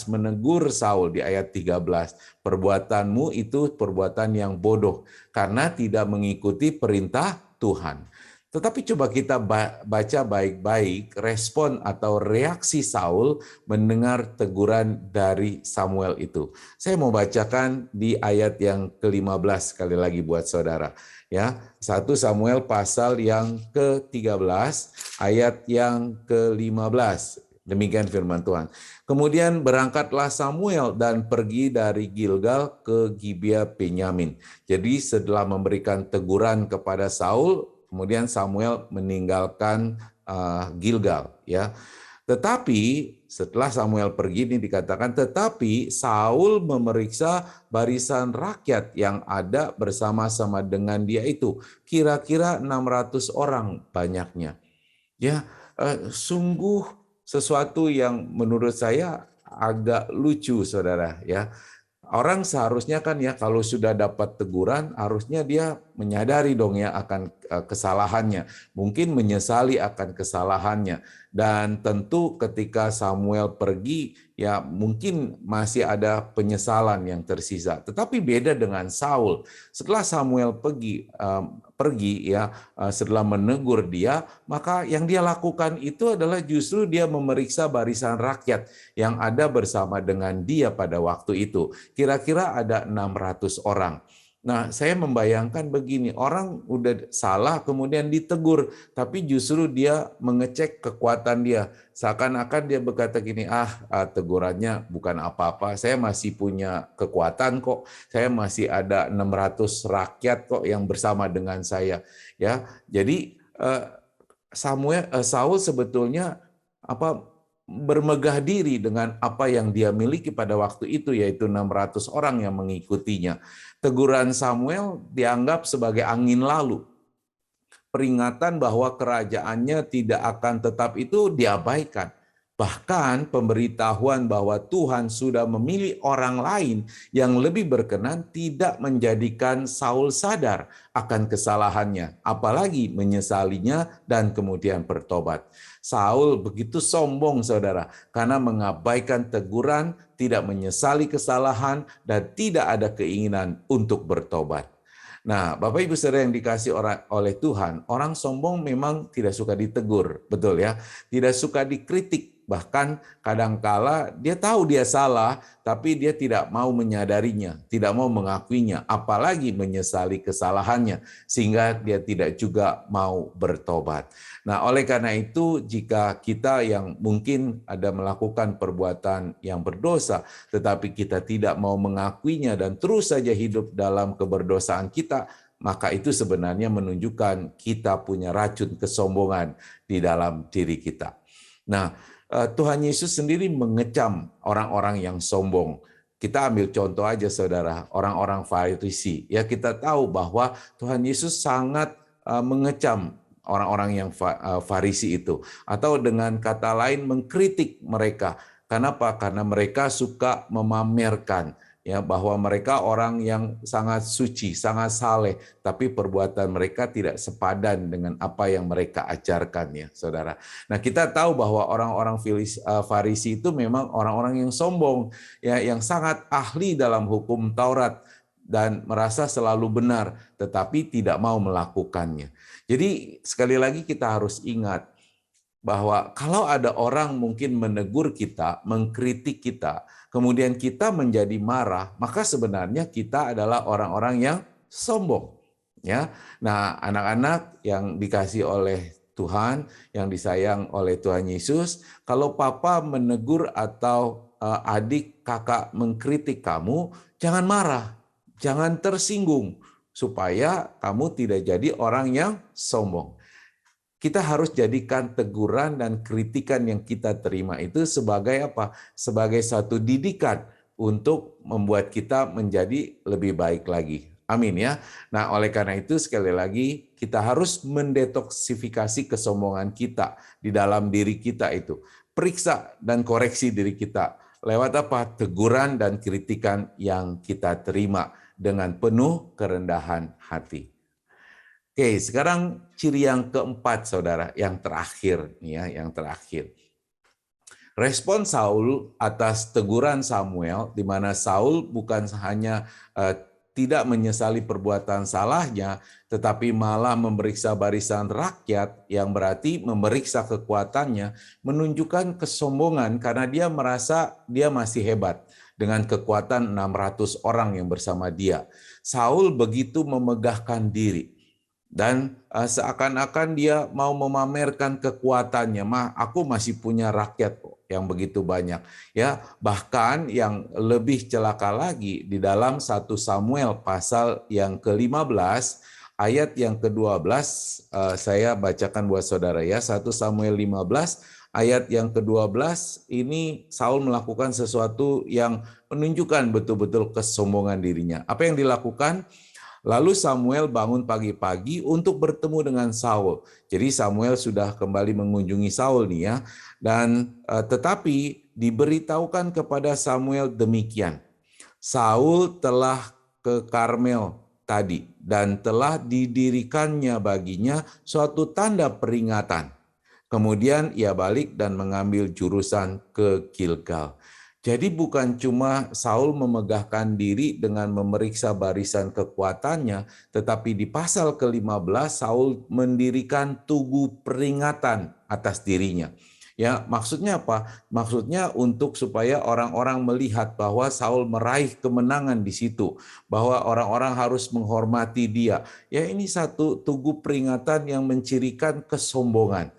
menegur Saul di ayat 13. Perbuatanmu itu perbuatan yang bodoh karena tidak mengikuti perintah Tuhan. Tetapi coba kita baca baik-baik respon atau reaksi Saul mendengar teguran dari Samuel itu. Saya mau bacakan di ayat yang ke-15 sekali lagi buat saudara. Ya, 1 Samuel pasal yang ke-13 ayat yang ke-15. Demikian firman Tuhan. Kemudian berangkatlah Samuel dan pergi dari Gilgal ke Gibea Benyamin. Jadi setelah memberikan teguran kepada Saul, kemudian Samuel meninggalkan Gilgal, ya. Tetapi setelah Samuel pergi ini dikatakan, tetapi Saul memeriksa barisan rakyat yang ada bersama-sama dengan dia itu, kira-kira 600 orang banyaknya. Ya, sungguh sesuatu yang menurut saya agak lucu, saudara, ya. Orang seharusnya kan ya kalau sudah dapat teguran harusnya dia menyadari dong ya akan kesalahannya, mungkin menyesali akan kesalahannya, dan tentu ketika Samuel pergi ya mungkin masih ada penyesalan yang tersisa. Tetapi beda dengan Saul. Setelah Samuel pergi ya setelah menegur dia, maka yang dia lakukan itu adalah justru dia memeriksa barisan rakyat yang ada bersama dengan dia pada waktu itu. Kira-kira ada 600 orang. Nah, saya membayangkan begini, orang udah salah kemudian ditegur, tapi justru dia mengecek kekuatan dia. Seakan-akan dia berkata gini, tegurannya bukan apa-apa, saya masih punya kekuatan kok, saya masih ada 600 rakyat kok yang bersama dengan saya. Ya, jadi Saul sebetulnya bermegah diri dengan apa yang dia miliki pada waktu itu, yaitu 600 orang yang mengikutinya. Teguran Samuel dianggap sebagai angin lalu. Peringatan bahwa kerajaannya tidak akan tetap itu diabaikan. Bahkan pemberitahuan bahwa Tuhan sudah memilih orang lain yang lebih berkenan tidak menjadikan Saul sadar akan kesalahannya, apalagi menyesalinya dan kemudian bertobat. Saul begitu sombong, saudara, karena mengabaikan teguran, tidak menyesali kesalahan, dan tidak ada keinginan untuk bertobat. Nah, Bapak Ibu Saudara yang dikasih oleh Tuhan, orang sombong memang tidak suka ditegur, betul ya? Tidak suka dikritik. Bahkan kadangkala dia tahu dia salah, tapi dia tidak mau menyadarinya, tidak mau mengakuinya, apalagi menyesali kesalahannya, sehingga dia tidak juga mau bertobat. Nah, oleh karena itu, jika kita yang mungkin ada melakukan perbuatan yang berdosa, tetapi kita tidak mau mengakuinya dan terus saja hidup dalam keberdosaan kita, maka itu sebenarnya menunjukkan kita punya racun kesombongan di dalam diri kita. Nah, Tuhan Yesus sendiri mengecam orang-orang yang sombong. Kita ambil contoh aja saudara, orang-orang Farisi. Ya, kita tahu bahwa Tuhan Yesus sangat mengecam orang-orang yang Farisi itu, atau dengan kata lain mengkritik mereka. Kenapa? Karena mereka suka memamerkan ya bahwa mereka orang yang sangat suci, sangat saleh, tapi perbuatan mereka tidak sepadan dengan apa yang mereka ajarkan ya, saudara. Nah, kita tahu bahwa orang-orang Farisi itu memang orang-orang yang sombong, ya, yang sangat ahli dalam hukum Taurat dan merasa selalu benar, tetapi tidak mau melakukannya. Jadi sekali lagi kita harus ingat bahwa kalau ada orang mungkin menegur kita, mengkritik kita, kemudian kita menjadi marah, maka sebenarnya kita adalah orang-orang yang sombong. Ya, nah anak-anak yang dikasih oleh Tuhan, yang disayang oleh Tuhan Yesus, kalau papa menegur atau adik, kakak mengkritik kamu, jangan marah, jangan tersinggung, supaya kamu tidak jadi orang yang sombong. Kita harus jadikan teguran dan kritikan yang kita terima itu sebagai apa? Sebagai satu didikan untuk membuat kita menjadi lebih baik lagi. Amin ya. Nah, oleh karena itu sekali lagi kita harus mendetoksifikasi kesombongan kita di dalam diri kita itu. Periksa dan koreksi diri kita lewat apa? Teguran dan kritikan yang kita terima dengan penuh kerendahan hati. Oke, sekarang ciri yang keempat, saudara, yang terakhir, ya, yang terakhir. Respon Saul atas teguran Samuel, di mana Saul bukan hanya tidak menyesali perbuatan salahnya, tetapi malah memeriksa barisan rakyat, yang berarti memeriksa kekuatannya, menunjukkan kesombongan karena dia merasa dia masih hebat dengan kekuatan 600 orang yang bersama dia. Saul begitu memegahkan diri. Dan seakan-akan dia mau memamerkan kekuatannya, aku masih punya rakyat kok yang begitu banyak. Ya, bahkan yang lebih celaka lagi di dalam 1 Samuel pasal yang ke-15 ayat yang ke-12, saya bacakan buat saudara ya, 1 Samuel 15 ayat yang ke-12, ini Saul melakukan sesuatu yang menunjukkan betul-betul kesombongan dirinya. Apa yang dilakukan? Lalu Samuel bangun pagi-pagi untuk bertemu dengan Saul. Jadi Samuel sudah kembali mengunjungi Saul nih ya. Dan tetapi diberitahukan kepada Samuel demikian. Saul telah ke Karmel tadi dan telah didirikannya baginya suatu tanda peringatan. Kemudian ia balik dan mengambil jurusan ke Gilgal. Jadi bukan cuma Saul memegahkan diri dengan memeriksa barisan kekuatannya, tetapi di pasal ke-15 Saul mendirikan tugu peringatan atas dirinya. Ya, maksudnya apa? Maksudnya untuk supaya orang-orang melihat bahwa Saul meraih kemenangan di situ, bahwa orang-orang harus menghormati dia. Ya, ini satu tugu peringatan yang mencirikan kesombongan.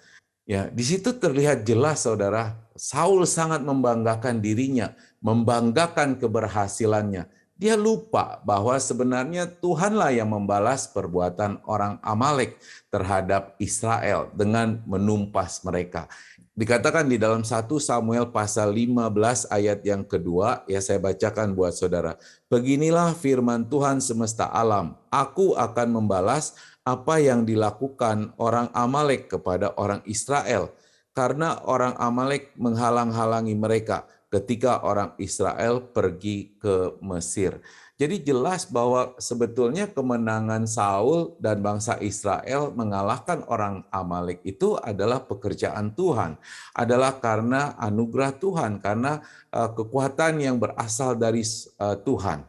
Ya, di situ terlihat jelas saudara, Saul sangat membanggakan dirinya, membanggakan keberhasilannya. Dia lupa bahwa sebenarnya Tuhanlah yang membalas perbuatan orang Amalek terhadap Israel dengan menumpas mereka. Dikatakan di dalam 1 Samuel pasal 15 ayat yang kedua, ya saya bacakan buat saudara. Beginilah firman Tuhan semesta alam, aku akan membalas apa yang dilakukan orang Amalek kepada orang Israel, karena orang Amalek menghalang-halangi mereka ketika orang Israel pergi ke Mesir. Jadi jelas bahwa sebetulnya kemenangan Saul dan bangsa Israel mengalahkan orang Amalek itu adalah pekerjaan Tuhan, adalah karena anugerah Tuhan, karena kekuatan yang berasal dari Tuhan.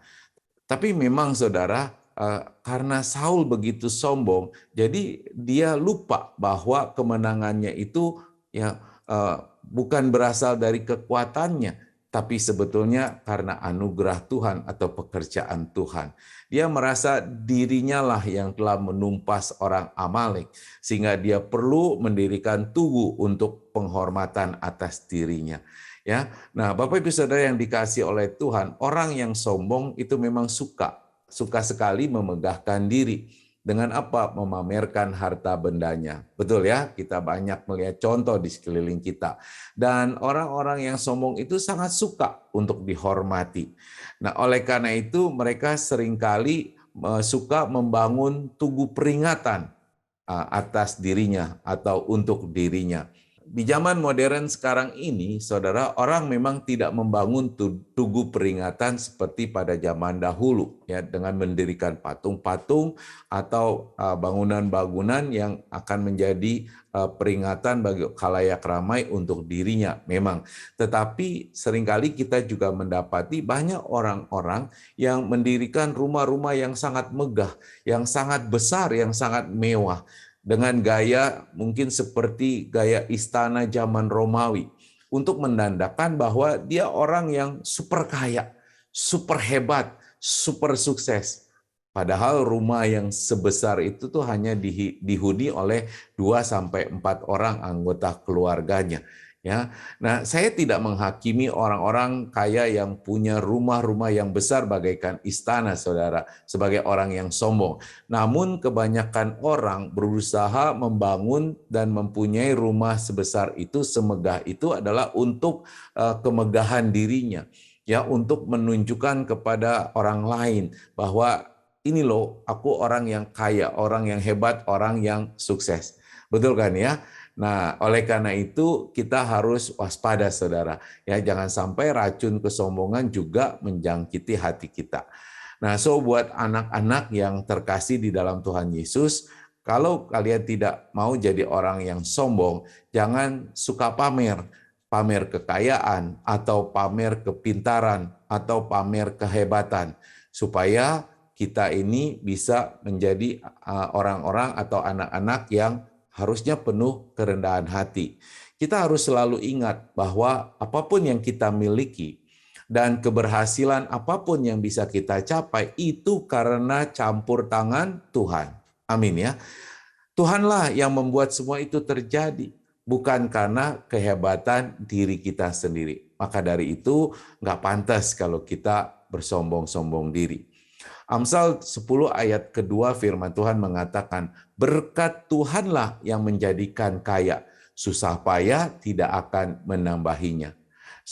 Tapi memang saudara, karena Saul begitu sombong, jadi dia lupa bahwa kemenangannya itu ya bukan berasal dari kekuatannya, tapi sebetulnya karena anugerah Tuhan atau pekerjaan Tuhan. Dia merasa dirinya lah yang telah menumpas orang Amalek, sehingga dia perlu mendirikan tugu untuk penghormatan atas dirinya. Ya, nah Bapak Ibu Saudara yang dikasihi oleh Tuhan, orang yang sombong itu memang suka suka sekali memegahkan diri. Dengan apa? Memamerkan harta bendanya. Betul ya, kita banyak melihat contoh di sekeliling kita. Dan orang-orang yang sombong itu sangat suka untuk dihormati. Nah, oleh karena itu mereka seringkali suka membangun tugu peringatan atas dirinya atau untuk dirinya. Di zaman modern sekarang ini, saudara, orang memang tidak membangun tugu peringatan seperti pada zaman dahulu, ya, dengan mendirikan patung-patung atau bangunan-bangunan yang akan menjadi peringatan bagi khalayak ramai untuk dirinya. Memang, tetapi seringkali kita juga mendapati banyak orang-orang yang mendirikan rumah-rumah yang sangat megah, yang sangat besar, yang sangat mewah, dengan gaya mungkin seperti gaya istana zaman Romawi, untuk menandakan bahwa dia orang yang super kaya, super hebat, super sukses. Padahal rumah yang sebesar itu tuh hanya dihuni oleh 2-4 orang anggota keluarganya. Ya, nah saya tidak menghakimi orang-orang kaya yang punya rumah-rumah yang besar bagaikan istana, saudara, sebagai orang yang sombong. Namun kebanyakan orang berusaha membangun dan mempunyai rumah sebesar itu, semegah itu adalah untuk kemegahan dirinya, ya, untuk menunjukkan kepada orang lain bahwa ini loh, aku orang yang kaya, orang yang hebat, orang yang sukses. Betul kan ya? Nah, oleh karena itu kita harus waspada, saudara. Ya, jangan sampai racun kesombongan juga menjangkiti hati kita. Nah, buat anak-anak yang terkasih di dalam Tuhan Yesus, kalau kalian tidak mau jadi orang yang sombong, jangan suka pamer. Pamer kekayaan, atau pamer kepintaran, atau pamer kehebatan. Supaya kita ini bisa menjadi orang-orang atau anak-anak yang harusnya penuh kerendahan hati. Kita harus selalu ingat bahwa apapun yang kita miliki dan keberhasilan apapun yang bisa kita capai itu karena campur tangan Tuhan. Amin ya. Tuhanlah yang membuat semua itu terjadi, bukan karena kehebatan diri kita sendiri. Maka dari itu nggak pantas kalau kita bersombong-sombong diri. Amsal 10 ayat kedua firman Tuhan mengatakan, berkat Tuhanlah yang menjadikan kaya, susah payah tidak akan menambahinya.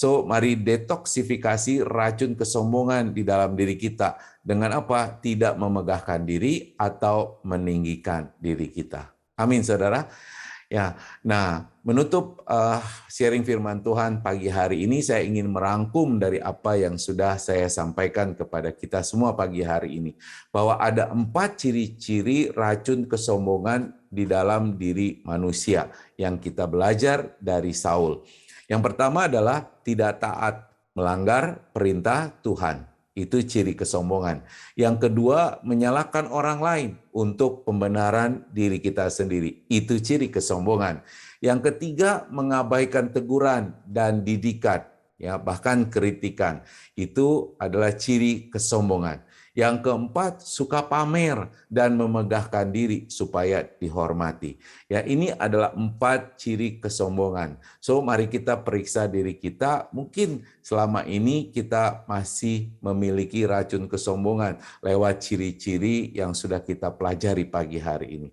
Mari detoksifikasi racun kesombongan di dalam diri kita. Dengan apa? Tidak memegahkan diri atau meninggikan diri kita. Amin, saudara. Ya, nah, menutup sharing firman Tuhan pagi hari ini, saya ingin merangkum dari apa yang sudah saya sampaikan kepada kita semua pagi hari ini, bahwa ada 4 ciri-ciri racun kesombongan di dalam diri manusia yang kita belajar dari Saul. Yang pertama adalah tidak taat, melanggar perintah Tuhan. Itu ciri kesombongan. Yang kedua, menyalahkan orang lain untuk pembenaran diri kita sendiri. Itu ciri kesombongan. Yang ketiga, mengabaikan teguran dan didikan, ya, bahkan kritikan. Itu adalah ciri kesombongan. Yang keempat, suka pamer dan memegahkan diri supaya dihormati. Ya, ini adalah 4 ciri kesombongan. Mari kita periksa diri kita. Mungkin selama ini kita masih memiliki racun kesombongan lewat ciri-ciri yang sudah kita pelajari pagi hari ini.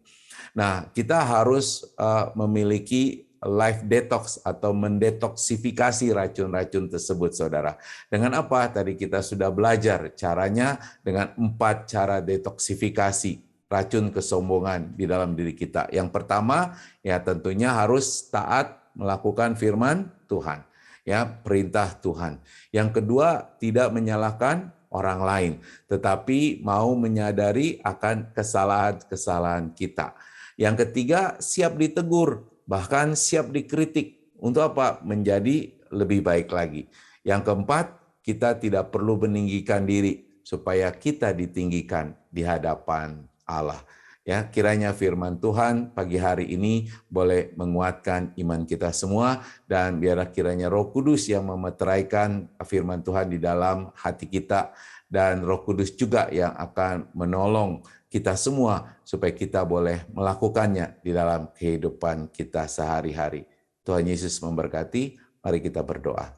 Nah, kita harus memiliki life detox atau mendetoksifikasi racun-racun tersebut, saudara. Dengan apa? Tadi kita sudah belajar caranya dengan 4 cara detoksifikasi racun kesombongan di dalam diri kita. Yang pertama, ya tentunya harus taat melakukan firman Tuhan, ya, perintah Tuhan. Yang kedua, tidak menyalahkan orang lain, tetapi mau menyadari akan kesalahan-kesalahan kita. Yang ketiga, siap ditegur, bahkan siap dikritik. Untuk apa? Menjadi lebih baik lagi. Yang keempat, kita tidak perlu meninggikan diri supaya kita ditinggikan di hadapan Allah. Ya, kiranya firman Tuhan pagi hari ini boleh menguatkan iman kita semua, dan biarlah kiranya Roh Kudus yang memeteraikan firman Tuhan di dalam hati kita, dan Roh Kudus juga yang akan menolong kita semua supaya kita boleh melakukannya di dalam kehidupan kita sehari-hari. Tuhan Yesus memberkati. Mari kita berdoa.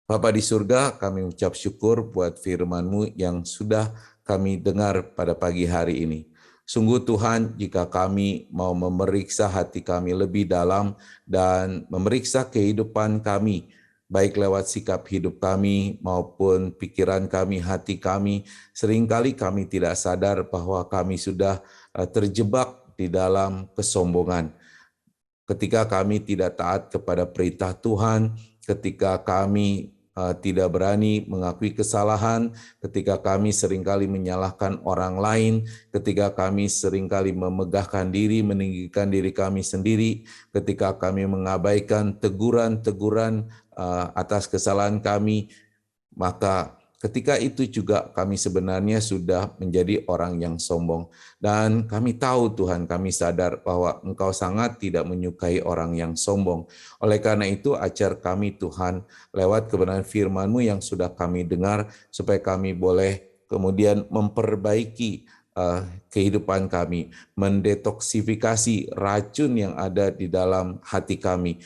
Bapa di surga, kami ucap syukur buat firman-Mu yang sudah kami dengar pada pagi hari ini. Sungguh Tuhan, jika kami mau memeriksa hati kami lebih dalam dan memeriksa kehidupan kami, baik lewat sikap hidup kami maupun pikiran kami, hati kami, seringkali kami tidak sadar bahwa kami sudah terjebak di dalam kesombongan. Ketika kami tidak taat kepada perintah Tuhan, ketika kami tidak berani mengakui kesalahan, ketika kami seringkali menyalahkan orang lain, ketika kami seringkali memegahkan diri, meninggikan diri kami sendiri, ketika kami mengabaikan teguran-teguran atas kesalahan kami, maka ketika itu juga kami sebenarnya sudah menjadi orang yang sombong. Dan kami tahu Tuhan, kami sadar bahwa Engkau sangat tidak menyukai orang yang sombong. Oleh karena itu ajar kami Tuhan lewat kebenaran firman-Mu yang sudah kami dengar, supaya kami boleh kemudian memperbaiki kehidupan kami, mendetoksifikasi racun yang ada di dalam hati kami.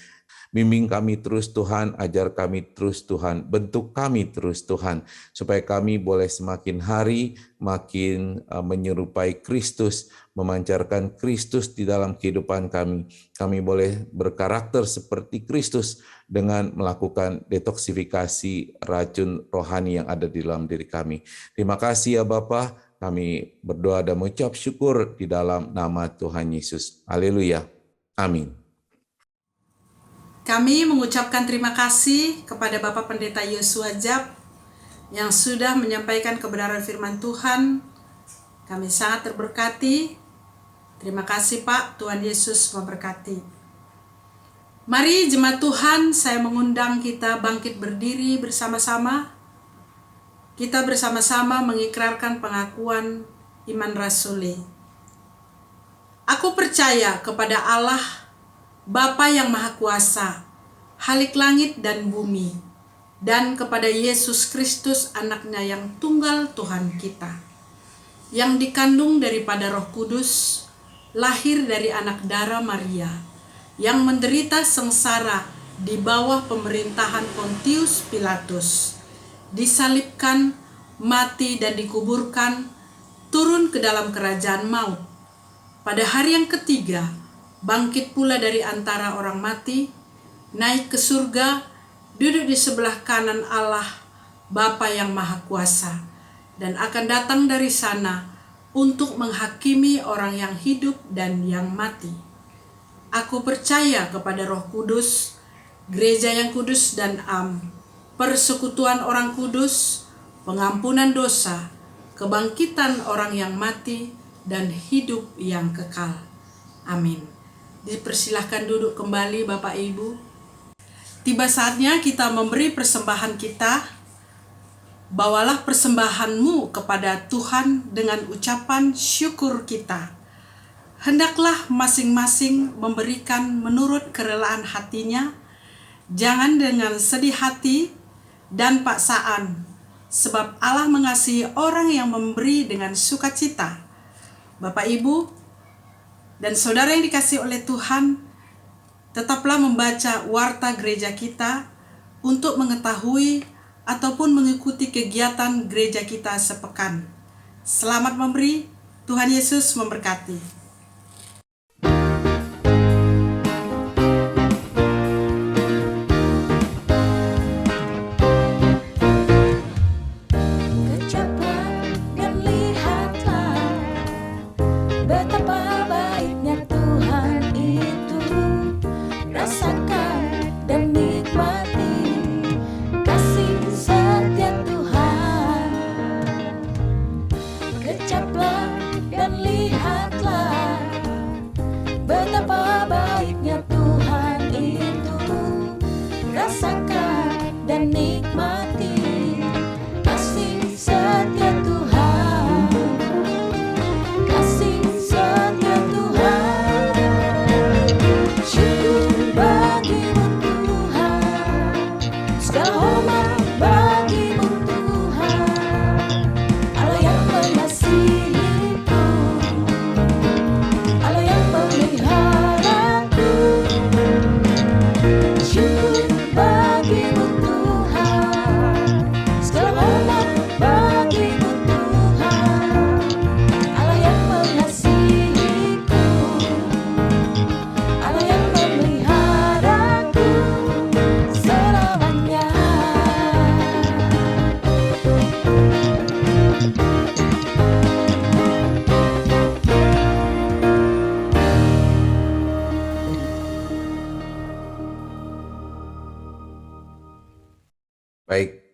Bimbing kami terus Tuhan, ajar kami terus Tuhan, bentuk kami terus Tuhan, supaya kami boleh semakin hari makin menyerupai Kristus, memancarkan Kristus di dalam kehidupan kami. Kami boleh berkarakter seperti Kristus dengan melakukan detoksifikasi racun rohani yang ada di dalam diri kami. Terima kasih ya Bapa, kami berdoa dan mengucap syukur di dalam nama Tuhan Yesus. Haleluya. Amin. Kami mengucapkan terima kasih kepada Bapak Pendeta Yosua Jab yang sudah menyampaikan kebenaran firman Tuhan. Kami sangat terberkati. Terima kasih Pak, Tuhan Yesus memberkati. Mari jemaat Tuhan, saya mengundang kita bangkit berdiri bersama-sama. Kita bersama-sama mengikrarkan pengakuan iman rasuli. Aku percaya kepada Allah, Bapa yang Maha Kuasa, Halik langit dan bumi, dan kepada Yesus Kristus anaknya yang tunggal Tuhan kita, yang dikandung daripada Roh Kudus, lahir dari anak darah Maria, yang menderita sengsara di bawah pemerintahan Pontius Pilatus, disalibkan, mati dan dikuburkan, turun ke dalam kerajaan maut. Pada hari yang ketiga, bangkit pula dari antara orang mati, naik ke surga, duduk di sebelah kanan Allah, Bapa yang Maha Kuasa, dan akan datang dari sana untuk menghakimi orang yang hidup dan yang mati. Aku percaya kepada Roh Kudus, gereja yang kudus dan am, persekutuan orang kudus, pengampunan dosa, kebangkitan orang yang mati, dan hidup yang kekal. Amin. Dipersilahkan duduk kembali Bapak Ibu. Tiba saatnya kita memberi persembahan kita. Bawalah persembahanmu kepada Tuhan dengan ucapan syukur kita. Hendaklah masing-masing memberikan menurut kerelaan hatinya, jangan dengan sedih hati dan paksaan, sebab Allah mengasihi orang yang memberi dengan sukacita. Bapak Ibu dan saudara yang dikasihi oleh Tuhan, tetaplah membaca warta gereja kita untuk mengetahui ataupun mengikuti kegiatan gereja kita sepekan. Selamat memberi, Tuhan Yesus memberkati. Allah yang memelihara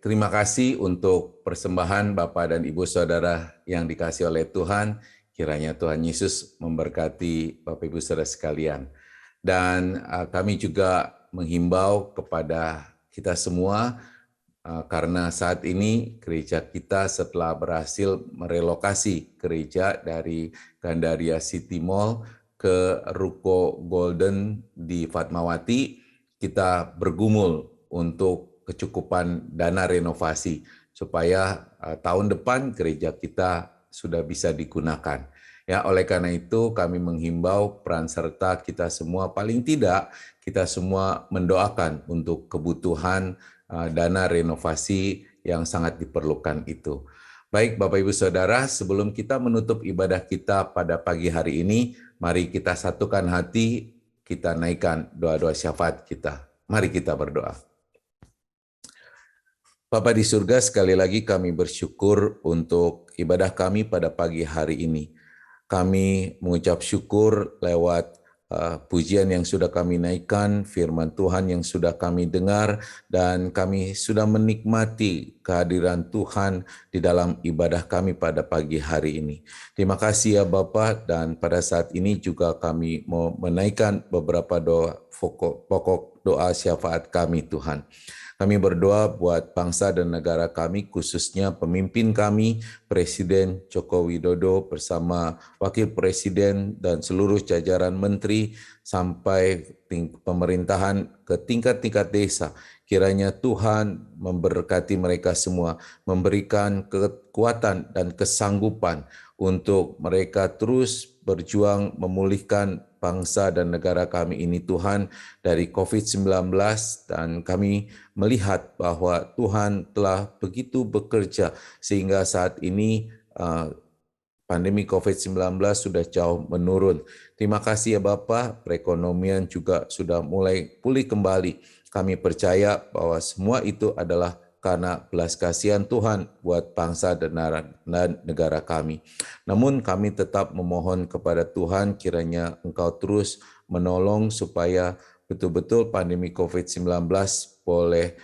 terima kasih untuk persembahan Bapak dan Ibu Saudara yang dikasihi oleh Tuhan. Kiranya Tuhan Yesus memberkati Bapak Ibu Saudara sekalian. Dan kami juga menghimbau kepada kita semua, karena saat ini gereja kita setelah berhasil merelokasi gereja dari Gandaria City Mall ke Ruko Golden di Fatmawati, kita bergumul untuk kecukupan dana renovasi supaya tahun depan gereja kita sudah bisa digunakan. Ya, oleh karena itu kami menghimbau peran serta kita semua, paling tidak kita semua mendoakan untuk kebutuhan dana renovasi yang sangat diperlukan itu. Baik Bapak Ibu Saudara, sebelum kita menutup ibadah kita pada pagi hari ini, mari kita satukan hati, kita naikkan doa-doa syafaat kita. Mari kita berdoa. Bapa di surga, sekali lagi kami bersyukur untuk ibadah kami pada pagi hari ini. Kami mengucap syukur lewat pujian yang sudah kami naikkan, firman Tuhan yang sudah kami dengar, dan kami sudah menikmati kehadiran Tuhan di dalam ibadah kami pada pagi hari ini. Terima kasih ya Bapak, dan pada saat ini juga kami mau menaikkan beberapa doa pokok doa syafaat kami Tuhan. Kami berdoa buat bangsa dan negara kami, khususnya pemimpin kami, Presiden Joko Widodo bersama Wakil Presiden dan seluruh jajaran menteri sampai pemerintahan ke tingkat-tingkat desa. Kiranya Tuhan memberkati mereka semua, memberikan kekuatan dan kesanggupan untuk mereka terus berjuang memulihkan bangsa dan negara kami ini Tuhan dari COVID-19, dan kami melihat bahwa Tuhan telah begitu bekerja sehingga saat ini pandemi COVID-19 sudah jauh menurun. Terima kasih ya Bapak, perekonomian juga sudah mulai pulih kembali. Kami percaya bahwa semua itu adalah karena belas kasihan Tuhan buat bangsa dan negara kami. Namun kami tetap memohon kepada Tuhan, kiranya Engkau terus menolong supaya betul-betul pandemi COVID-19 boleh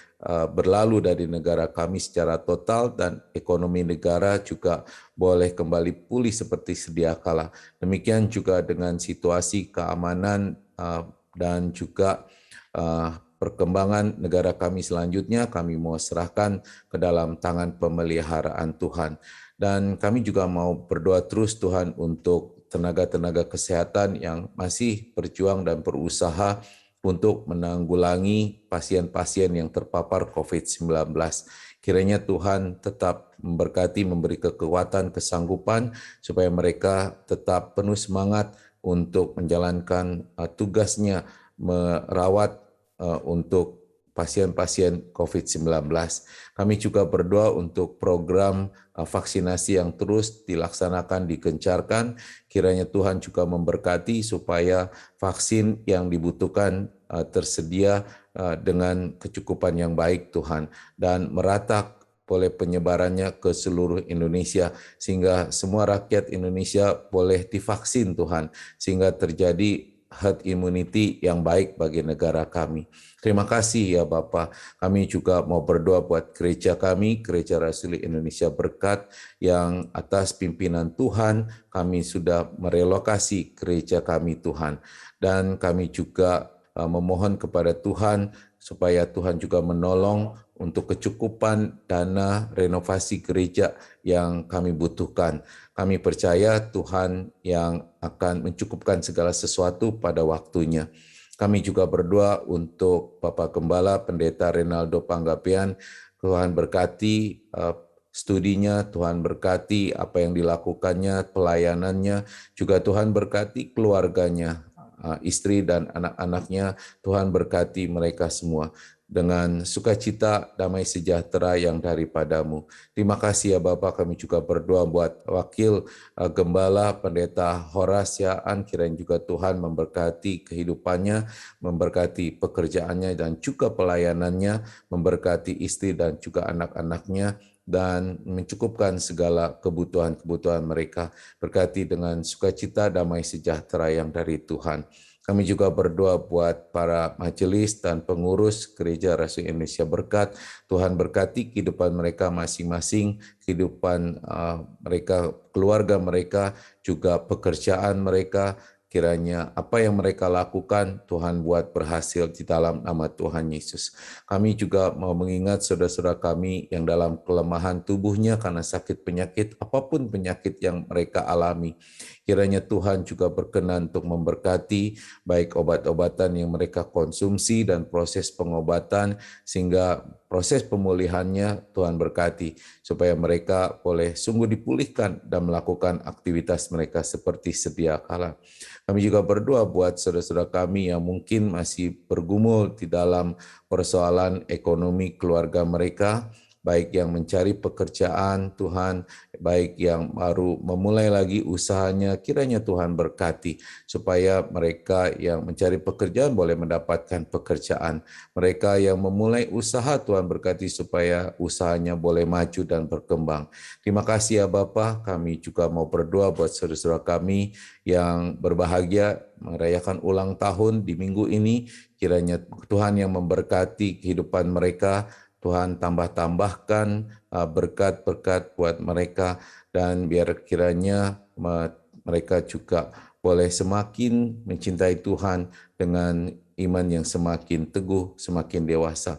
berlalu dari negara kami secara total, dan ekonomi negara juga boleh kembali pulih seperti sedia kala. Demikian juga dengan situasi keamanan dan juga perkembangan negara kami selanjutnya, kami mau serahkan ke dalam tangan pemeliharaan Tuhan. Dan kami juga mau berdoa terus Tuhan untuk tenaga-tenaga kesehatan yang masih berjuang dan berusaha untuk menanggulangi pasien-pasien yang terpapar COVID-19. Kiranya Tuhan tetap memberkati, memberi kekuatan, kesanggupan, supaya mereka tetap penuh semangat untuk menjalankan tugasnya merawat untuk pasien-pasien COVID-19. Kami juga berdoa untuk program vaksinasi yang terus dilaksanakan, digencarkan. Kiranya Tuhan juga memberkati supaya vaksin yang dibutuhkan tersedia dengan kecukupan yang baik Tuhan, dan merata boleh penyebarannya ke seluruh Indonesia, sehingga semua rakyat Indonesia boleh divaksin Tuhan, sehingga terjadi herd immunity yang baik bagi negara kami. Terima kasih ya Bapak. Kami juga mau berdoa buat gereja kami, Gereja Rasuli Indonesia Berkat, yang atas pimpinan Tuhan kami sudah merelokasi gereja kami Tuhan. Dan kami juga memohon kepada Tuhan supaya Tuhan juga menolong untuk kecukupan dana renovasi gereja yang kami butuhkan. Kami percaya Tuhan yang akan mencukupkan segala sesuatu pada waktunya. Kami juga berdoa untuk Bapak Gembala Pendeta Renaldo Panggabean. Tuhan berkati studinya, Tuhan berkati apa yang dilakukannya, pelayanannya, juga Tuhan berkati keluarganya, istri dan anak-anaknya. Tuhan berkati mereka semua dengan sukacita, damai sejahtera yang daripadamu. Terima kasih ya Bapak, kami juga berdoa buat Wakil Gembala Pendeta Horasiaan, kiranya juga Tuhan memberkati kehidupannya, memberkati pekerjaannya dan juga pelayanannya, memberkati istri dan juga anak-anaknya, dan mencukupkan segala kebutuhan-kebutuhan mereka. Berkati dengan sukacita, damai sejahtera yang dari Tuhan. Kami juga berdoa buat para majelis dan pengurus Gereja Rasul Indonesia Berkat. Tuhan berkati kehidupan mereka masing-masing, kehidupan mereka, keluarga mereka, juga pekerjaan mereka. Kiranya apa yang mereka lakukan, Tuhan buat berhasil di dalam nama Tuhan Yesus. Kami juga mau mengingat saudara-saudara kami yang dalam kelemahan tubuhnya karena sakit penyakit, apapun penyakit yang mereka alami. Kiranya Tuhan juga berkenan untuk memberkati baik obat-obatan yang mereka konsumsi dan proses pengobatan, sehingga proses pemulihannya Tuhan berkati, supaya mereka boleh sungguh dipulihkan dan melakukan aktivitas mereka seperti sedia kala. Kami juga berdoa buat saudara-saudara kami yang mungkin masih bergumul di dalam persoalan ekonomi keluarga mereka, baik yang mencari pekerjaan, Tuhan, baik yang baru memulai lagi usahanya, kiranya Tuhan berkati, supaya mereka yang mencari pekerjaan boleh mendapatkan pekerjaan. Mereka yang memulai usaha, Tuhan berkati supaya usahanya boleh maju dan berkembang. Terima kasih ya Bapa, kami juga mau berdoa buat saudara-saudara kami yang berbahagia merayakan ulang tahun di minggu ini, kiranya Tuhan yang memberkati kehidupan mereka, Tuhan tambah-tambahkan berkat-berkat buat mereka, dan biar kiranya mereka juga boleh semakin mencintai Tuhan dengan iman yang semakin teguh, semakin dewasa.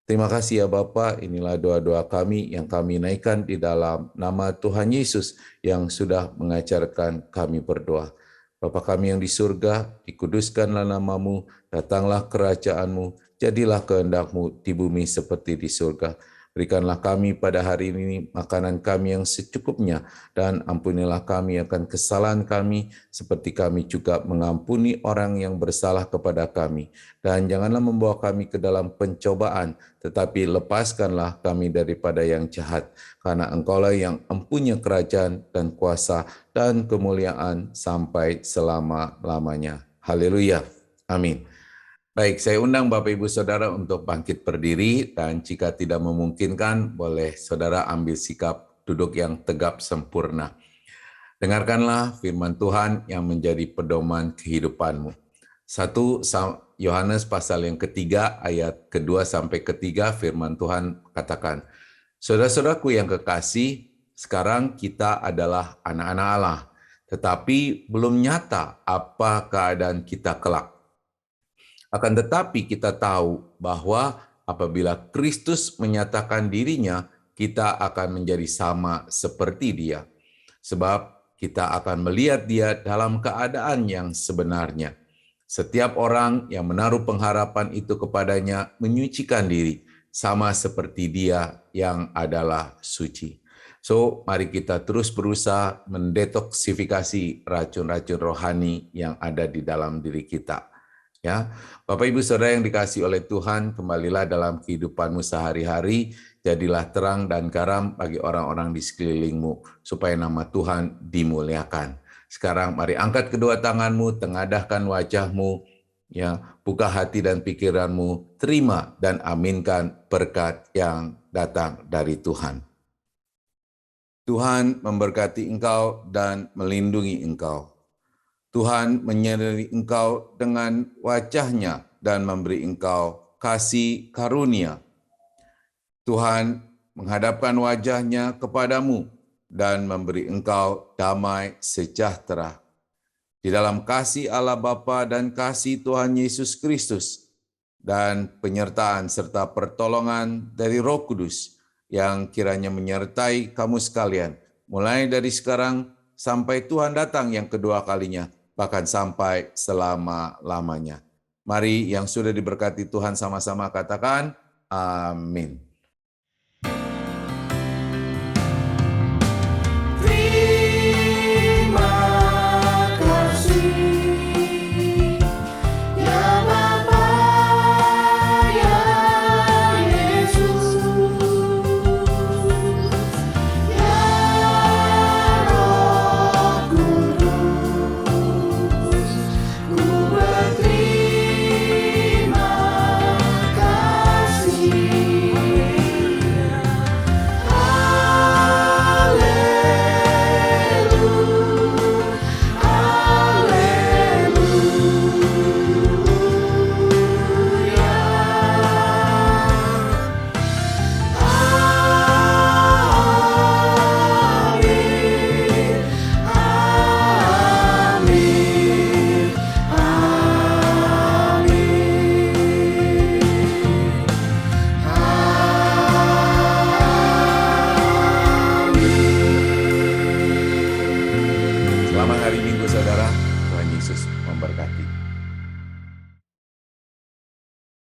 Terima kasih ya Bapa, inilah doa-doa kami yang kami naikkan di dalam nama Tuhan Yesus yang sudah mengajarkan kami berdoa. Bapa kami yang di surga, dikuduskanlah namamu, datanglah kerajaan-Mu, jadilah kehendak-Mu di bumi seperti di surga. Berikanlah kami pada hari ini makanan kami yang secukupnya, dan ampunilah kami akan kesalahan kami, seperti kami juga mengampuni orang yang bersalah kepada kami. Dan janganlah membawa kami ke dalam pencobaan, tetapi lepaskanlah kami daripada yang jahat, karena Engkaulah yang empunya kerajaan dan kuasa dan kemuliaan sampai selama-lamanya. Haleluya. Amin. Baik, saya undang Bapak Ibu Saudara untuk bangkit berdiri, dan jika tidak memungkinkan, boleh Saudara ambil sikap duduk yang tegap sempurna. Dengarkanlah firman Tuhan yang menjadi pedoman kehidupanmu. 1 Yohanes pasal yang ketiga, ayat kedua sampai ketiga, firman Tuhan katakan, Saudara-saudaraku yang kekasih, sekarang kita adalah anak-anak Allah, tetapi belum nyata apa keadaan kita kelak. Akan tetapi kita tahu bahwa apabila Kristus menyatakan dirinya, kita akan menjadi sama seperti Dia. Sebab kita akan melihat Dia dalam keadaan yang sebenarnya. Setiap orang yang menaruh pengharapan itu kepadanya menyucikan diri, sama seperti Dia yang adalah suci. So, mari kita terus berusaha mendetoksifikasi racun-racun rohani yang ada di dalam diri kita. Ya, Bapak Ibu Saudara yang dikasihi oleh Tuhan, kembalilah dalam kehidupanmu sehari-hari, jadilah terang dan garam bagi orang-orang di sekelilingmu, supaya nama Tuhan dimuliakan. Sekarang mari angkat kedua tanganmu, tengadahkan wajahmu, ya, buka hati dan pikiranmu, terima dan aminkan berkat yang datang dari Tuhan. Tuhan memberkati engkau dan melindungi engkau. Tuhan menyertai engkau dengan wajah-Nya dan memberi engkau kasih karunia. Tuhan menghadapkan wajah-Nya kepadamu dan memberi engkau damai sejahtera. Di dalam kasih Allah Bapa dan kasih Tuhan Yesus Kristus dan penyertaan serta pertolongan dari Roh Kudus yang kiranya menyertai kamu sekalian, mulai dari sekarang sampai Tuhan datang yang kedua kalinya, bahkan sampai selama-lamanya. Mari yang sudah diberkati Tuhan sama-sama katakan, amin. Terima kasih. memberkati.